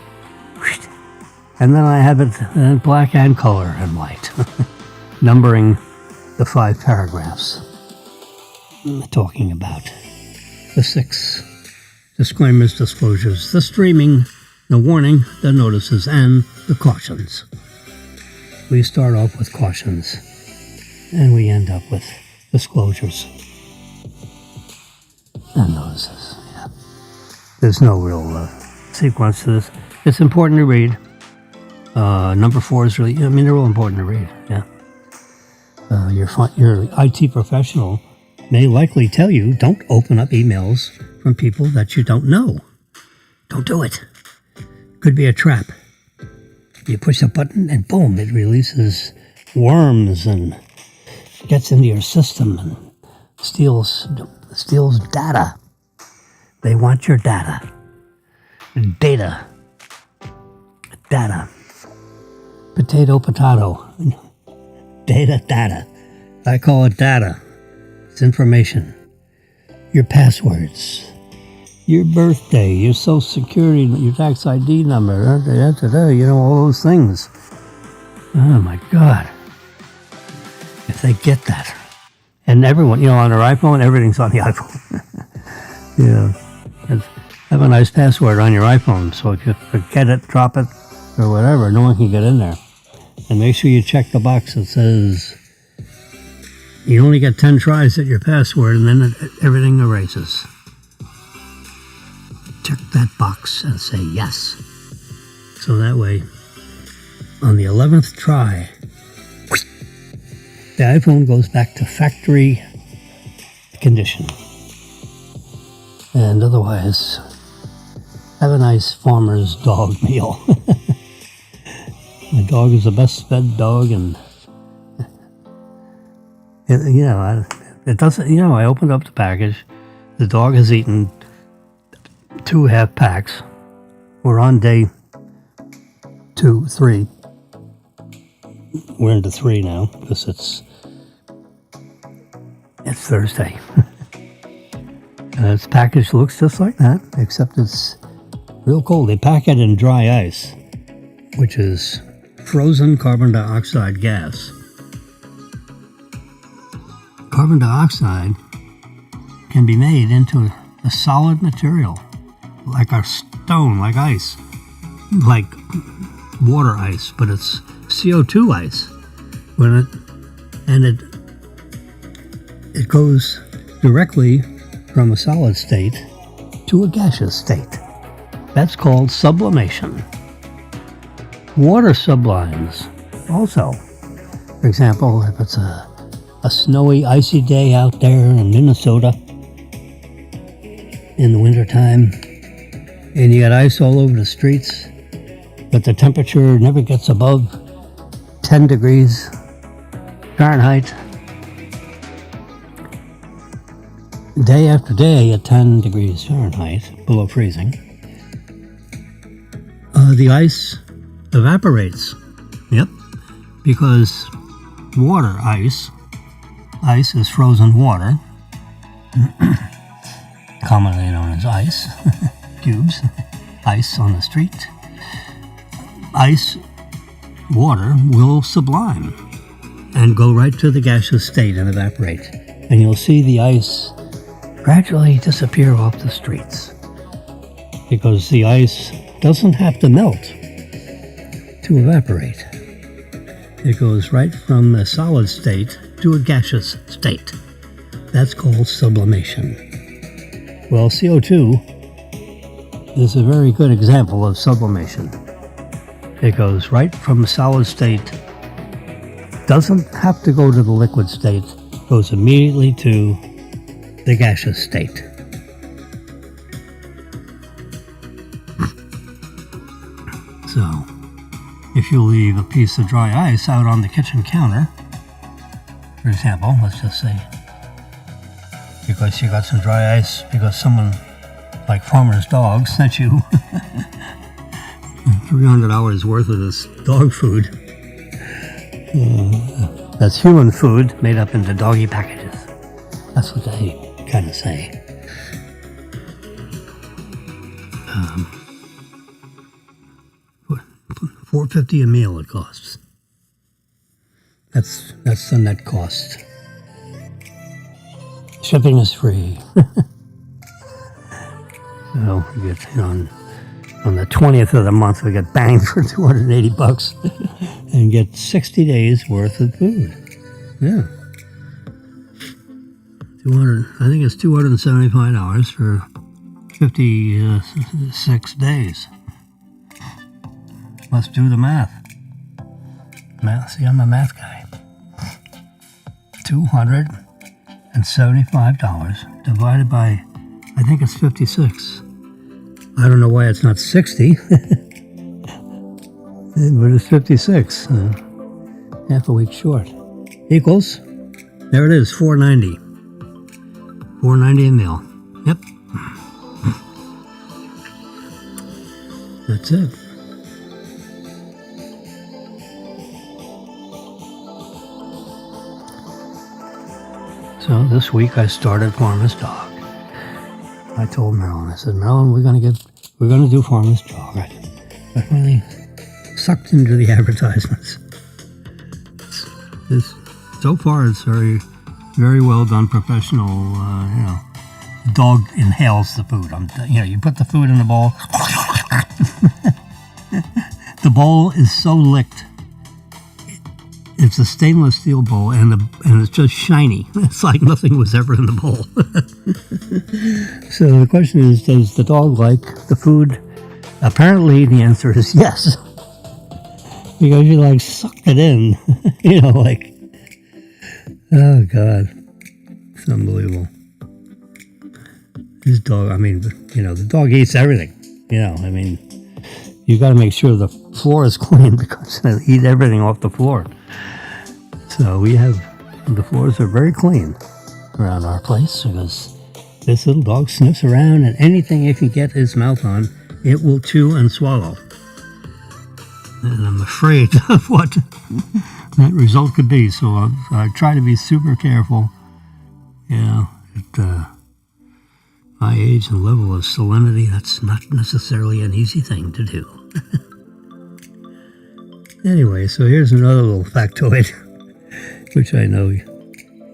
And then I have it in black and color and white, numbering the 5 paragraphs, talking about the 6 disclaimers, disclosures, the streaming, the warning, the notices, and the cautions. We start off with cautions, and we end up with disclosures and notices. Yeah. There's no real sequence to this. It's important to read. Number 4 is really, they're all important to read. Yeah. Your IT professional may likely tell you, don't open up emails from people that you don't know. Don't do it. Could be a trap. You push a button and boom, it releases worms and gets into your system and steals data. They want your data. Data. Data. Potato, potato. Data. I call it data. It's information. Your passwords. Your birthday, your social security, your tax ID number, all those things. Oh my God. If they get that. And everyone, on their iPhone, everything's on the iPhone. Have a nice password on your iPhone, so if you forget it, drop it, or whatever, no one can get in there. And make sure you check the box that says you only get 10 tries at your password, and then everything erases. Check that box and say yes. So that way, on the 11th try, the iPhone goes back to factory condition. And otherwise, have a nice farmer's dog meal. My dog is the best fed dog, and it doesn't. I opened up the package. The dog has eaten 2 half packs. We're on day 2, 3. We're into 3 now because it's Thursday. And its package looks just like that, except it's real cold. They pack it in dry ice, which is frozen carbon dioxide gas. Carbon dioxide can be made into a solid material, like our stone, like ice, like water ice, but it's CO2 ice. It goes directly from a solid state to a gaseous state. That's called sublimation. Water sublimes also. For example, if it's a snowy, icy day out there in Minnesota in the wintertime, and you got ice all over the streets, but the temperature never gets above 10 degrees Fahrenheit. Day after day at 10 degrees Fahrenheit, below freezing, the ice evaporates. Yep, because water ice is frozen water, commonly known as ice cubes, ice on the street. Ice water will sublime and go right to the gaseous state and evaporate. And you'll see the ice gradually disappear off the streets because the ice doesn't have to melt to evaporate. It goes right from a solid state to a gaseous state. That's called sublimation. Well, CO2 is a very good example of sublimation. It goes right from a solid state, doesn't have to go to the liquid state, goes immediately to the gaseous state. So, if you leave a piece of dry ice out on the kitchen counter, for example, let's just say, because you got some dry ice because someone, like Farmer's Dog, sent you $300 worth of this dog food. That's human food made up into doggy packages. That's what they kind of say. $4.50 a meal it costs. That's the net cost. Shipping is free. So we get on the 20th of the month, we get banged for $280 and get 60 days worth of food. Yeah. I think it's $275 for 56 days. Let's do the math. See, I'm a math guy. $275 divided by, I think it's 56. I don't know why it's not 60, but it's 56. Half a week short. Equals, there it is, $4.90. $4.90 a meal. Yep. That's it. So this week I started Farmer's Dog. I told Marilyn, I said, Marilyn, we're gonna do Farmer's Dog. I finally sucked into the advertisements. So far, it's very, very well done, professional. The dog inhales the food. You put the food in the bowl. The bowl is so licked. It's a stainless steel bowl, and it's just shiny. It's like nothing was ever in the bowl. So the question is, does the dog like the food? Apparently, the answer is yes. Because you sucked it in. Oh God, it's unbelievable. This dog, the dog eats everything. You got to make sure the floor is clean because they eat everything off the floor. So the floors are very clean around our place because this little dog sniffs around, and anything it can get his mouth on, it will chew and swallow. And I'm afraid of what that result could be. So I try to be super careful. At my age and level of salinity, that's not necessarily an easy thing to do. Anyway, so here's another little factoid, which I know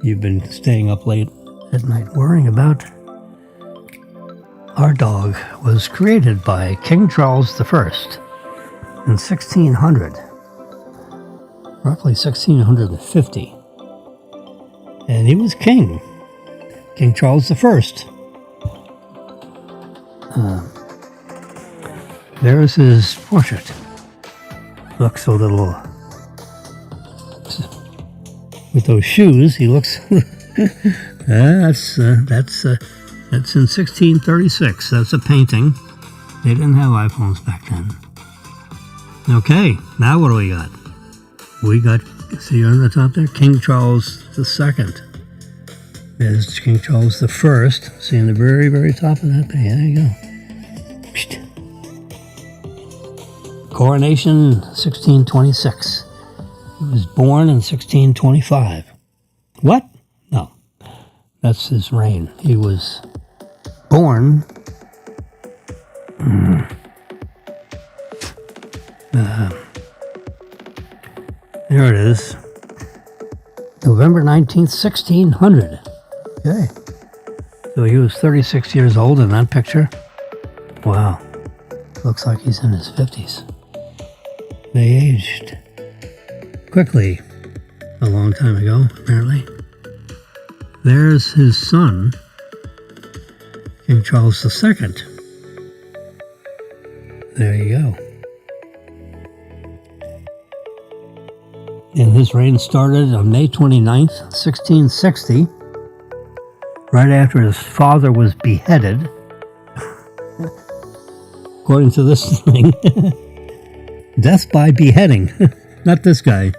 you've been staying up late at night worrying about. Our dog was created by King Charles I in 1600, roughly 1650. And he was king, King Charles I. There's his portrait. Looks a little, with those shoes, he looks, that's in 1636. That's a painting. They didn't have iPhones back then. Okay, now what do we got? We got, see on the top there, King Charles II. There's King Charles I. See on the very, very top of that page. There you go. Coronation 1626. He was born in 1625. What? No. That's his reign. He was born there it is. November 19th, 1600. Okay. So he was 36 years old in that picture. Wow. Looks like he's in his 50s. They aged quickly a long time ago, apparently. There's his son, King Charles II. There you go. And his reign started on May 29th, 1660, right after his father was beheaded. According to this thing, death by beheading. Not this guy,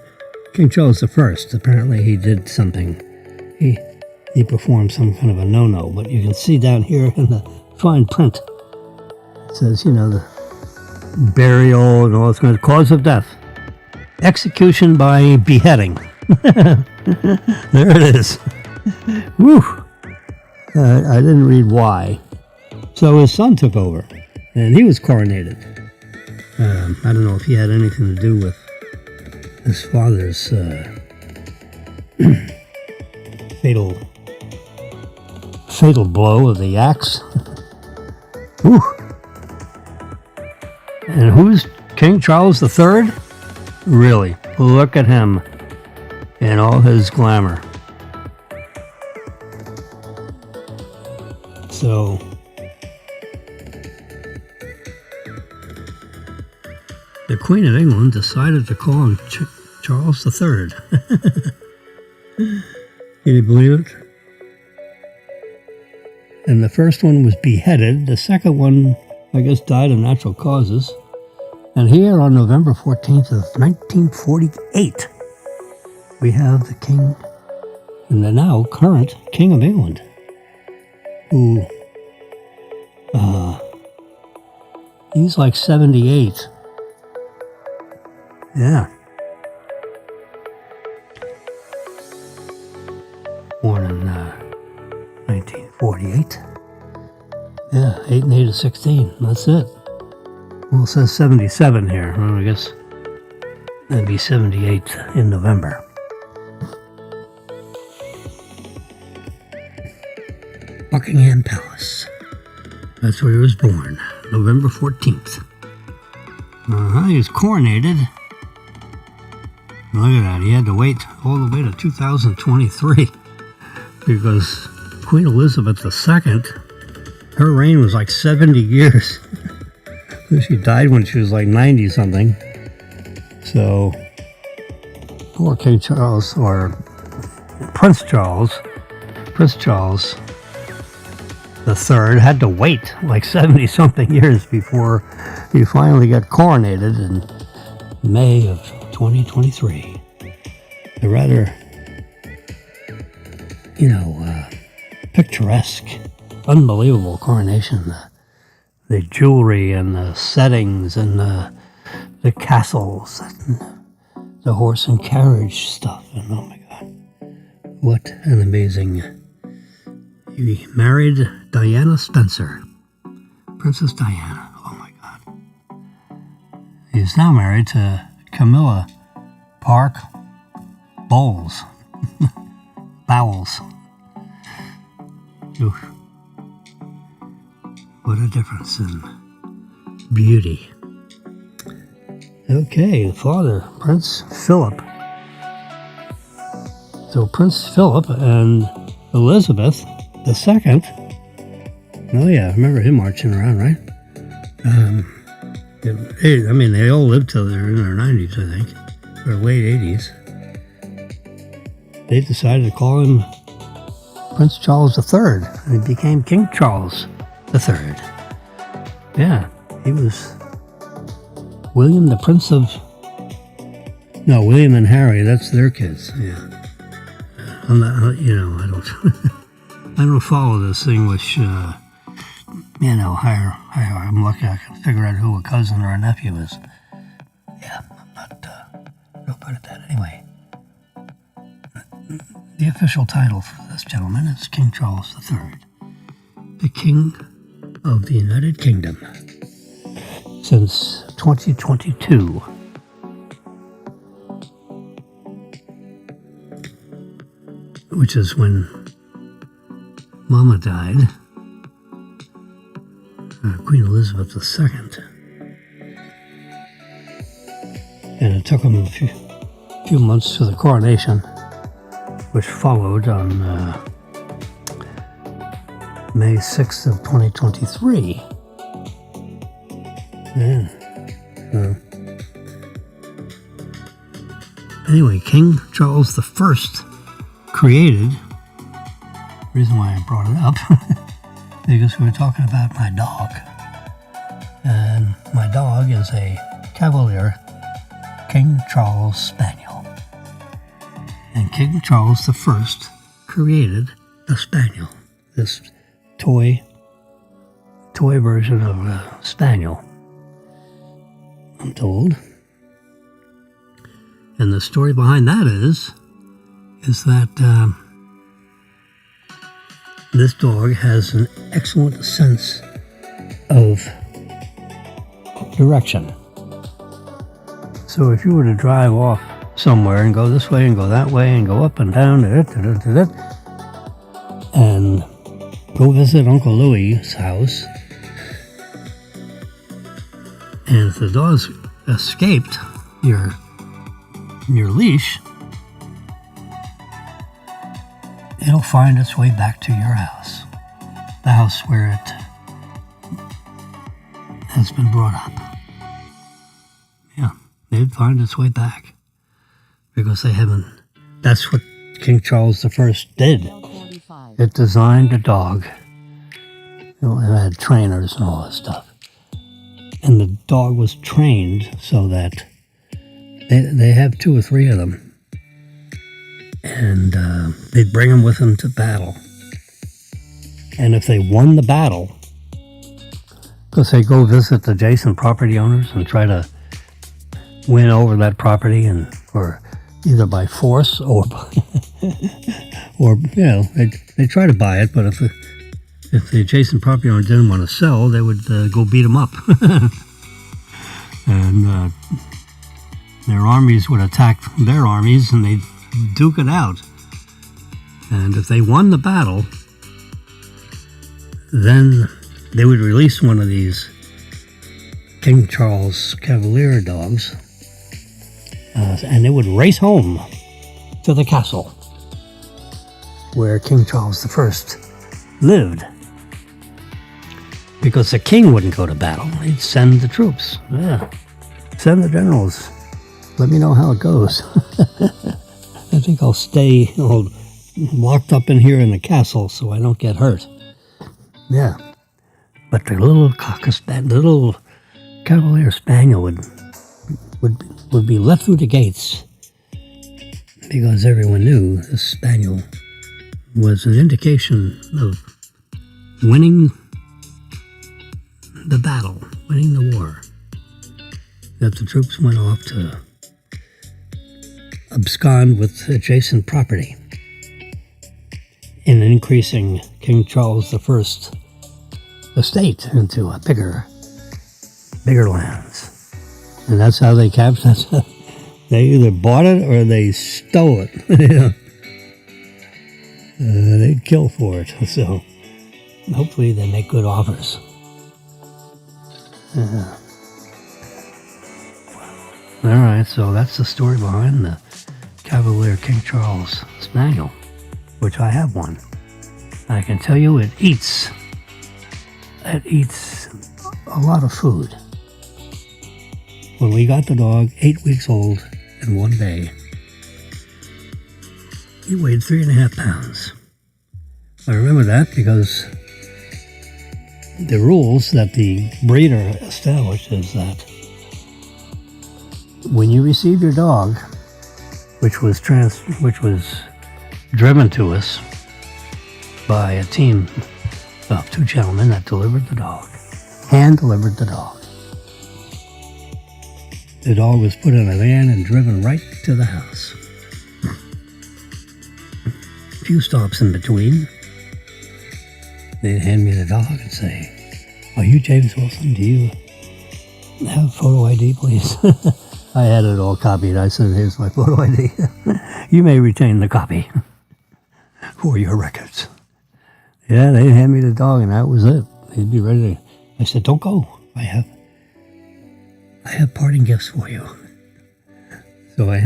King Charles I. Apparently he did something. He performed some kind of a no-no, but you can see down here in the fine print, it says, the burial and all this kind of cause of death. Execution by beheading. There it is. Woo! I didn't read why. So his son took over, and he was coronated. I don't know if he had anything to do with his father's fatal blow of the axe. Whew. And who's King Charles III? Really, look at him in all his glamour. So, the Queen of England decided to call him Charles III. Can you believe it? And the first one was beheaded. The second one, I guess, died of natural causes. And here on November 14th of 1948, we have the King, and the now current King of England, who He's like 78. Yeah. Born in 1948. Yeah, 8 and 8 is 16. That's it. Well, it says 77 here. Well, I guess that'd be 78 in November. Buckingham Palace. That's where he was born, November 14th. He was coronated. Look at that. He had to wait all the way to 2023 because Queen Elizabeth II, her reign was like 70 years. She died when she was like 90 something. So, poor King Charles, or Prince Charles the third, had to wait like 70 something years before he finally got coronated in May of 2023. A rather, picturesque, unbelievable coronation. The jewelry and the settings and the castles and the horse and carriage stuff. And oh my God, what an amazing. He married Diana Spencer, Princess Diana. Oh my God. He's now married to Camilla Park Bowles. Bowles. Oof. What a difference in beauty. Okay, the father, Prince Philip. So Prince Philip and Elizabeth II. Oh yeah, I remember him marching around, right? They all lived till they're in their 90s, I think, or late 80s. They decided to call him Prince Charles III, and he became King Charles III. Yeah, he was William William and Harry. That's their kids. Yeah, I'm not. I don't. I don't follow this English. I'm lucky I can figure out who a cousin or a nephew is. Yeah, I'm not real good at that. Anyway, the official title for this gentleman is King Charles III, the King of the United Kingdom since 2022. Which is when Mama died, Queen Elizabeth II. And it took him a few months for the coronation, which followed on May 6th of 2023. Yeah. Anyway, King Charles I created, the reason why I brought it up, because we were talking about my dog. And my dog is a Cavalier King Charles Spaniel. And King Charles I created the Spaniel, this toy version of a Spaniel, I'm told. And the story behind that is that this dog has an excellent sense of direction. So if you were to drive off somewhere and go this way and go that way and go up and down and go visit Uncle Louie's house, and if the dog's escaped your leash, it'll find its way back to your house, the house where it has been brought up. Yeah, it'd find its way back because they haven't. That's what King Charles I did. It designed a dog. It had trainers and all that stuff. And the dog was trained so that they have 2 or 3 of them. And they'd bring them with them to battle. And if they won the battle, Because they go visit adjacent property owners and try to win over that property, and or either by force or or they try to buy it, but if the adjacent property owner didn't want to sell, they would go beat them up, and their armies would attack their armies, and they'd duke it out. And if they won the battle, then they would release one of these King Charles Cavalier dogs, and they would race home to the castle where King Charles I lived. Because the king wouldn't go to battle. He'd send the troops. Yeah. Send the generals. Let me know how it goes. I think I'll stay locked up in here in the castle so I don't get hurt. Yeah. But the little little Cavalier Spaniel would be let through the gates because everyone knew the Spaniel was an indication of winning the battle, winning the war. That the troops went off to abscond with adjacent property in increasing King Charles I estate into a bigger lands. And that's how they captured it. They either bought it or they stole it. They'd kill for it. So hopefully they make good offers. All right, so that's the story behind the Cavalier King Charles Spaniel, which I have one. I can tell you it eats a lot of food. When we got the dog, 8 weeks old, and one day, he weighed 3.5 pounds. I remember that because the rules that the breeder established is that when you receive your dog, which was driven to us by a team of 2 gentlemen that delivered the dog, hand-delivered the dog. The dog was put in a van and driven right to the house. A few stops in between. They'd hand me the dog and say, "Are you James Wilson? Do you have photo ID, please?" I had it all copied. I said, "Here's my photo ID. You may retain the copy for your records." Yeah, they'd hand me the dog, and that was it. They'd be ready to... I said, "Don't go. I have parting gifts for you." So I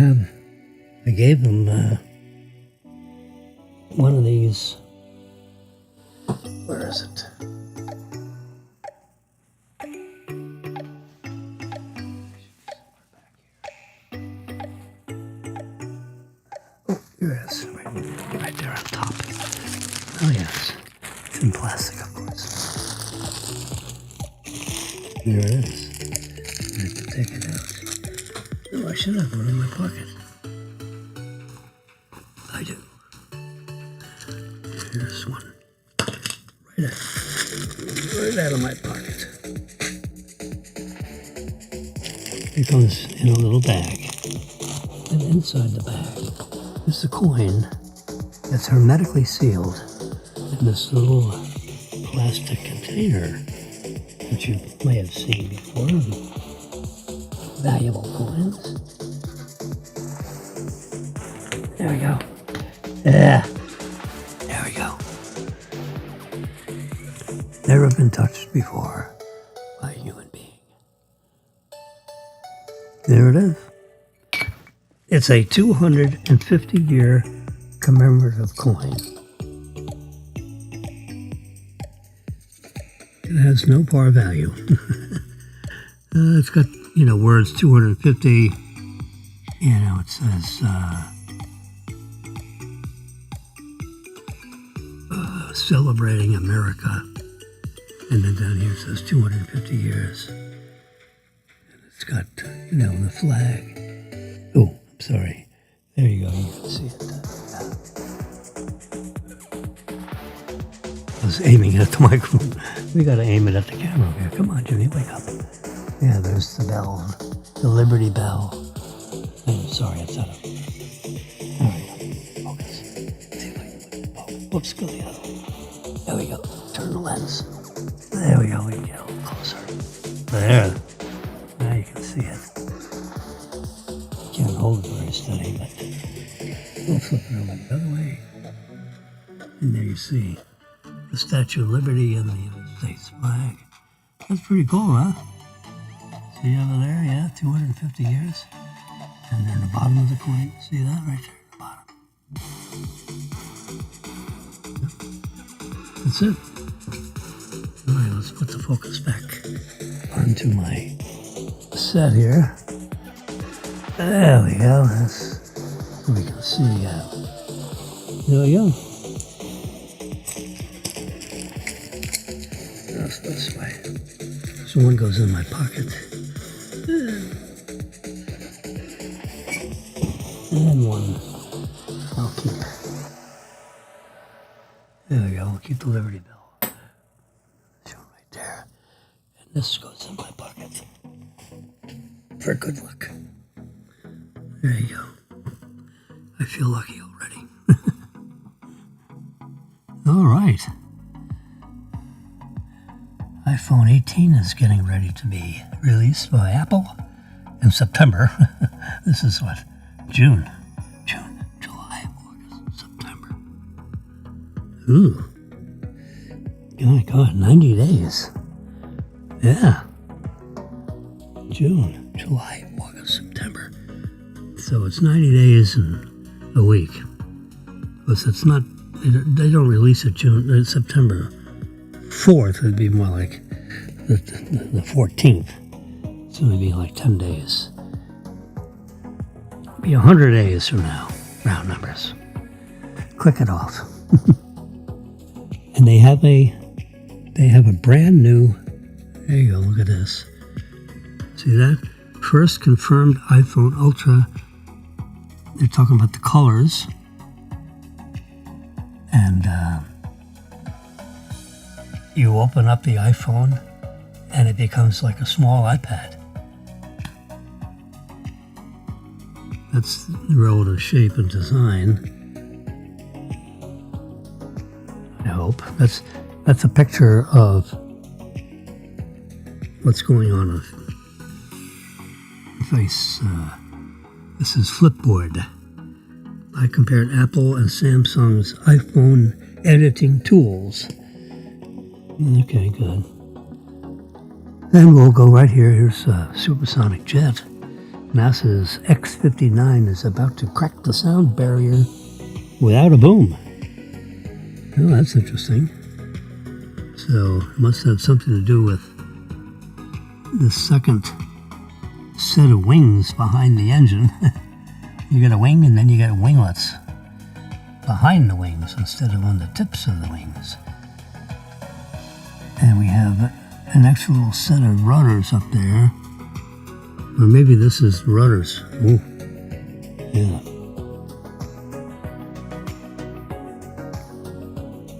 gave them one of these. Where is it? Oh, here it is. Right there on top. Oh, yes. It's in plastic, of course. There it is. I have to take it out. Oh, I should have one in my pocket. I do. Here's one. Right out of my pocket. It comes in a little bag. And inside the bag is a coin that's hermetically sealed in this little plastic container, which you may have seen before. Valuable coins. There we go. Yeah. There we go. Never been touched before by a human being. There it is. It's a 250-year commemorative coin. It has no par value. It's got, words 250. It says celebrating America. And then down here it says 250 years. And it's got, the flag. Oh, I'm sorry. There you go. You can see it. was aiming at the microphone. We got to aim it at the camera here. Come on, Jimmy, wake up. Yeah, there's the bell, the Liberty Bell. I'm sorry, it's out of. There we go. Focus. See if I can. Oh, whoops, go the other way. There we go. Turn the lens. There we go. We can get a little closer. There. Now you can see it. Can't hold it very steady, but we'll flip it over the other way. And there you see the Statue of Liberty and the United States flag. That's pretty cool, huh? See over there? Yeah, 250 years. And then the bottom of the coin. See that right there at the bottom? That's it. All right, let's put the focus back onto my set here. There we go. That's so we can see. There we go. That's this way. So one goes in my pocket. And one I'll keep. There we go. We'll keep the Liberty Bell. Show right there. And this goes in my pocket. For good luck. There you go. I feel lucky already. All right. iPhone 18 is getting ready to be released by Apple in September. This is what? June, July, August, September. Ooh. Oh my God, 90 days. Yeah. June, July, August, September. So it's 90 days and a week. Because it's not, they don't release it September 4th. It'd be more like the 14th. It's going to be like 10 days. It'll be 100 days from now. Round numbers. Click it off. And they have a brand new, there you go, look at this. See that? First confirmed iPhone Ultra. They're talking about the colors. And you open up the iPhone and it becomes like a small iPad. That's the relative shape and design. I hope. That's a picture of what's going on with face. This is Flipboard. I compared Apple and Samsung's iPhone editing tools. Okay, good. Then we'll go right here. Here's a supersonic jet. NASA's X-59 is about to crack the sound barrier without a boom. Oh, that's interesting. So it must have something to do with the second set of wings behind the engine. You get a wing and then you get winglets behind the wings instead of on the tips of the wings. And we have an extra little set of rudders up there. Or maybe this is rudders. Ooh. Yeah.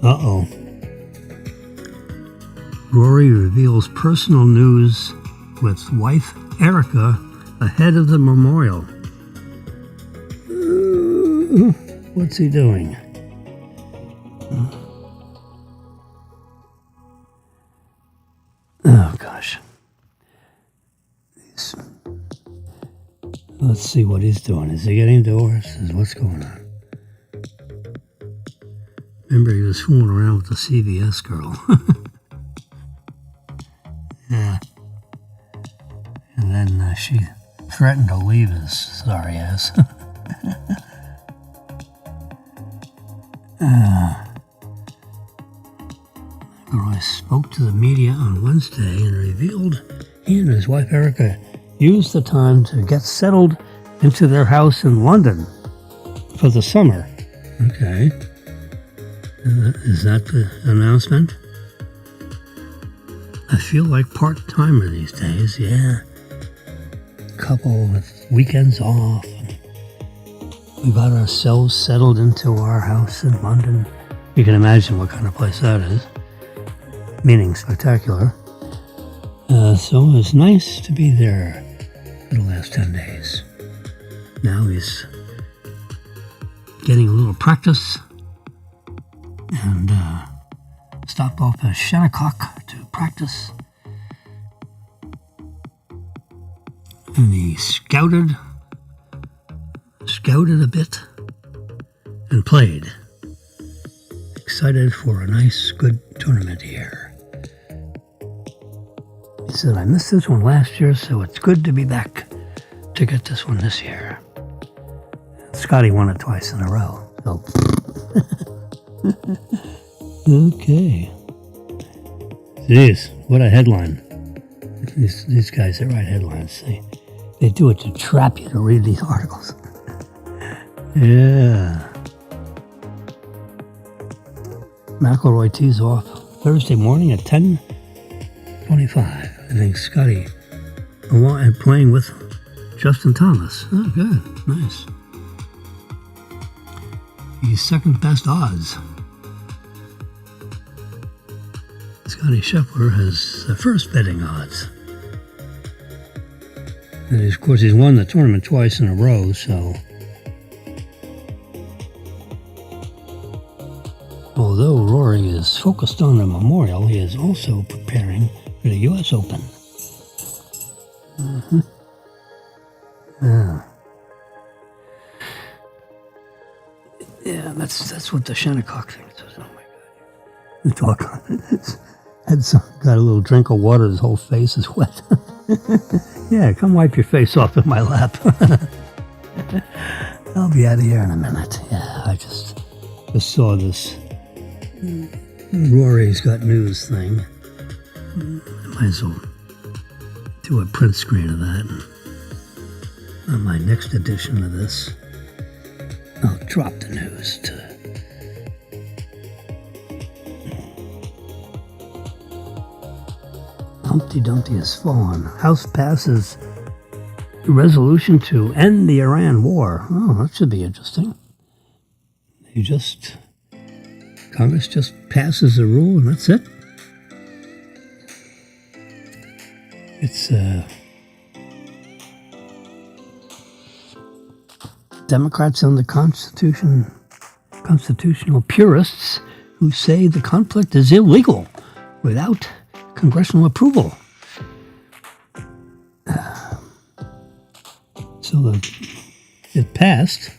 Uh-oh. Rory reveals personal news with wife Erica ahead of the memorial. What's he doing? Oh, gosh. Let's see what he's doing. Is he getting divorced? What's going on? Remember, he was fooling around with the CVS girl. Yeah. And then she threatened to leave his sorry ass. Roy spoke to the media on Wednesday and revealed he and his wife Erica used the time to get settled into their house in London for the summer. Okay. Is that the announcement? I feel like part-timer these days, yeah. Couple with weekends off. We got ourselves settled into our house in London. You can imagine what kind of place that is. meaning spectacular. So it was nice to be there for the last 10 days. Now he's getting a little practice and stopped off at Shannecock to practice. And he scouted a bit and played. Excited for a nice, good tournament here. He said, I missed this one last year, so it's good to be back to get this one this year. Scotty won it twice in a row. So. Okay. Jeez, what a headline. These guys that write headlines, they do it to trap you to read these articles. Yeah. McIlroy tees off Thursday morning at 10:25. I think Scotty playing with Justin Thomas. Oh, good. Nice. He's second best odds. Scotty Scheffler has the first betting odds. And of course, he's won the tournament twice in a row, so. Although Rory is focused on the Memorial, he is also preparing for the U.S. Open. Mm-hmm. Yeah, that's what the Shannecock thing says. Oh my God. Got a little drink of water, his whole face is wet. Yeah, come wipe your face off in my lap. I'll be out of here in a minute. Yeah, I just saw this Rory's Got News thing. Might as well do a print screen of that. And on my next edition of this, I'll drop the news to Humpty Dumpty has fallen. House passes resolution to end the Iran war. Oh, that should be interesting. Congress just passes a rule and that's it. It's Democrats and the constitutional purists who say the conflict is illegal without congressional approval. So it passed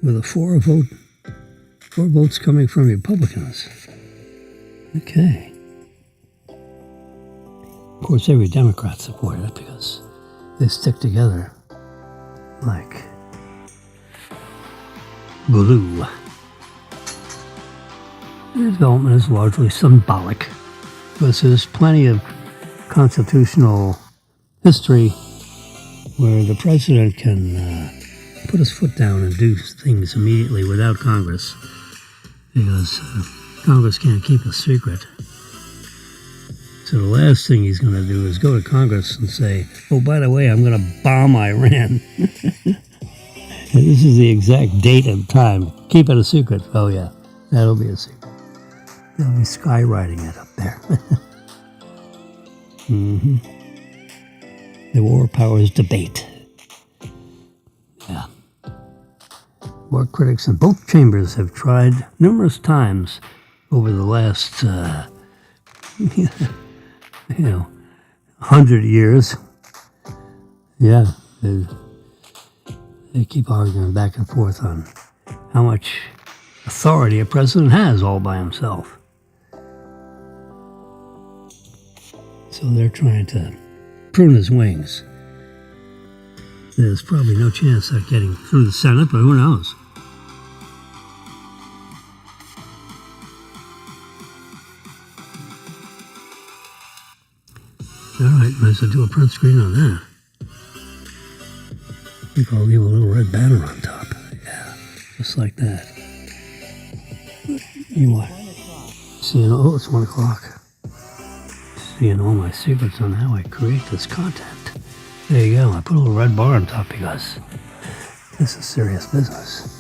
with four votes coming from Republicans. Okay. Of course, every Democrat supported it because they stick together like glue. The development is largely symbolic because there's plenty of constitutional history where the president can put his foot down and do things immediately without Congress because Congress can't keep a secret. So the last thing he's going to do is go to Congress and say, oh, by the way, I'm going to bomb Iran. And this is the exact date and time. Keep it a secret. Oh, yeah, that'll be a secret. They'll be skywriting it up there. Mm-hmm. The war powers debate. Yeah. War critics in both chambers have tried numerous times over the last, 100 years. Yeah, they keep arguing back and forth on how much authority a president has all by himself. So they're trying to prune his wings. There's probably no chance of getting through the Senate, but who knows? All right, might as well do a print screen on that. I think I'll leave a little red banner on top. Yeah, just like that. You what? Seeing, oh, it's 1 o'clock. Seeing all my secrets on how I create this content. There you go. I put a little red bar on top because this is serious business.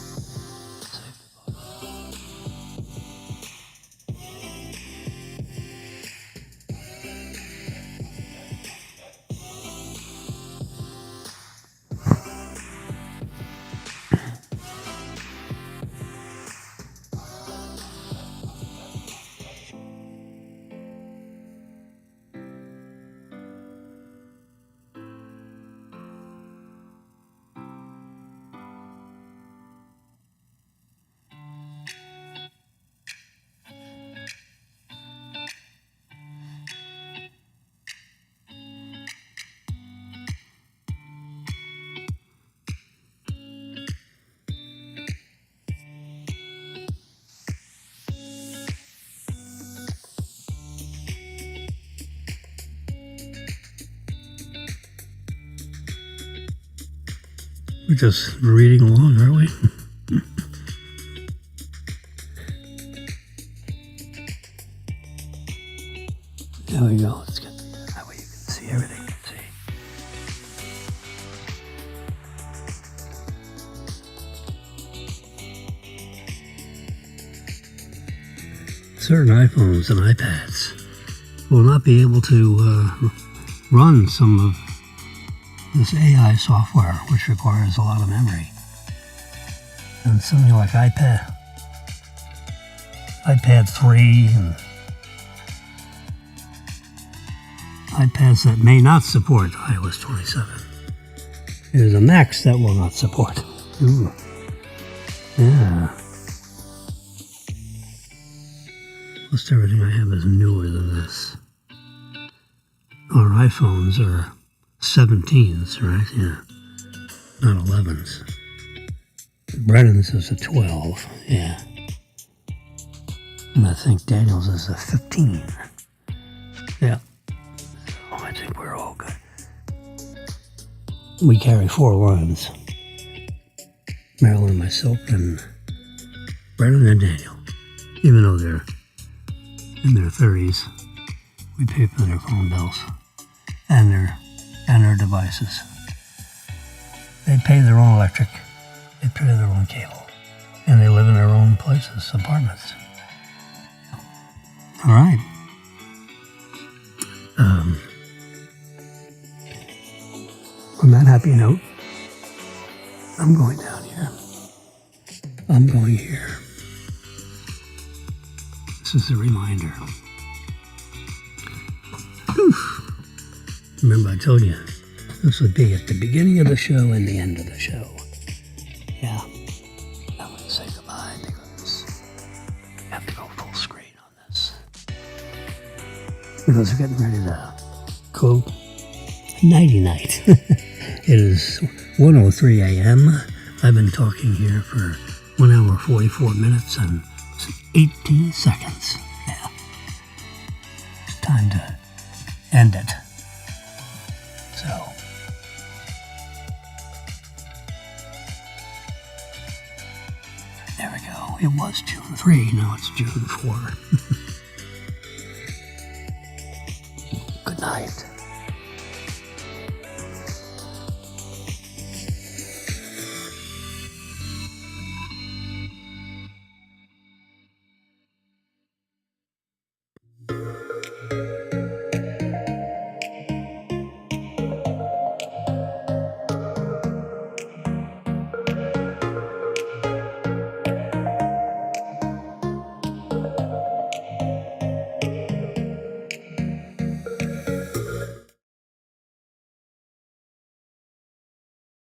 We're just reading along, aren't we? There we go. Let's get that way you can see everything. Certain iPhones and iPads will not be able to run some of this AI software, which requires a lot of memory. And something like iPad 3 and iPads that may not support iOS 27. There's a Max that will not support. Ooh. Yeah. Most everything I have is newer than this. Our iPhones are 17s, right? Yeah. Not 11s. Brennan's is a 12, yeah. And I think Daniel's is a 15. Yeah. So I think we're all good. We carry 4 lines. Marilyn, myself, and Brennan and Daniel. Even though they're in their 30s, we pay for their phone bills and their devices. They pay their own electric, they pay their own cable, and they live in their own places, apartments. All right. On that happy note, I'm going down here. I'm going here. This is a reminder. Whew. Remember I told you, this would be at the beginning of the show and the end of the show. Yeah. I'm going to say goodbye because I have to go full screen on this. Because we're getting ready to go nighty-night. It is 1:03 a.m. I've been talking here for 1 hour, 44 minutes, and 18 seconds. Yeah. It's time to end it. So. There we go. It was June 3, now it's June 4. Good night.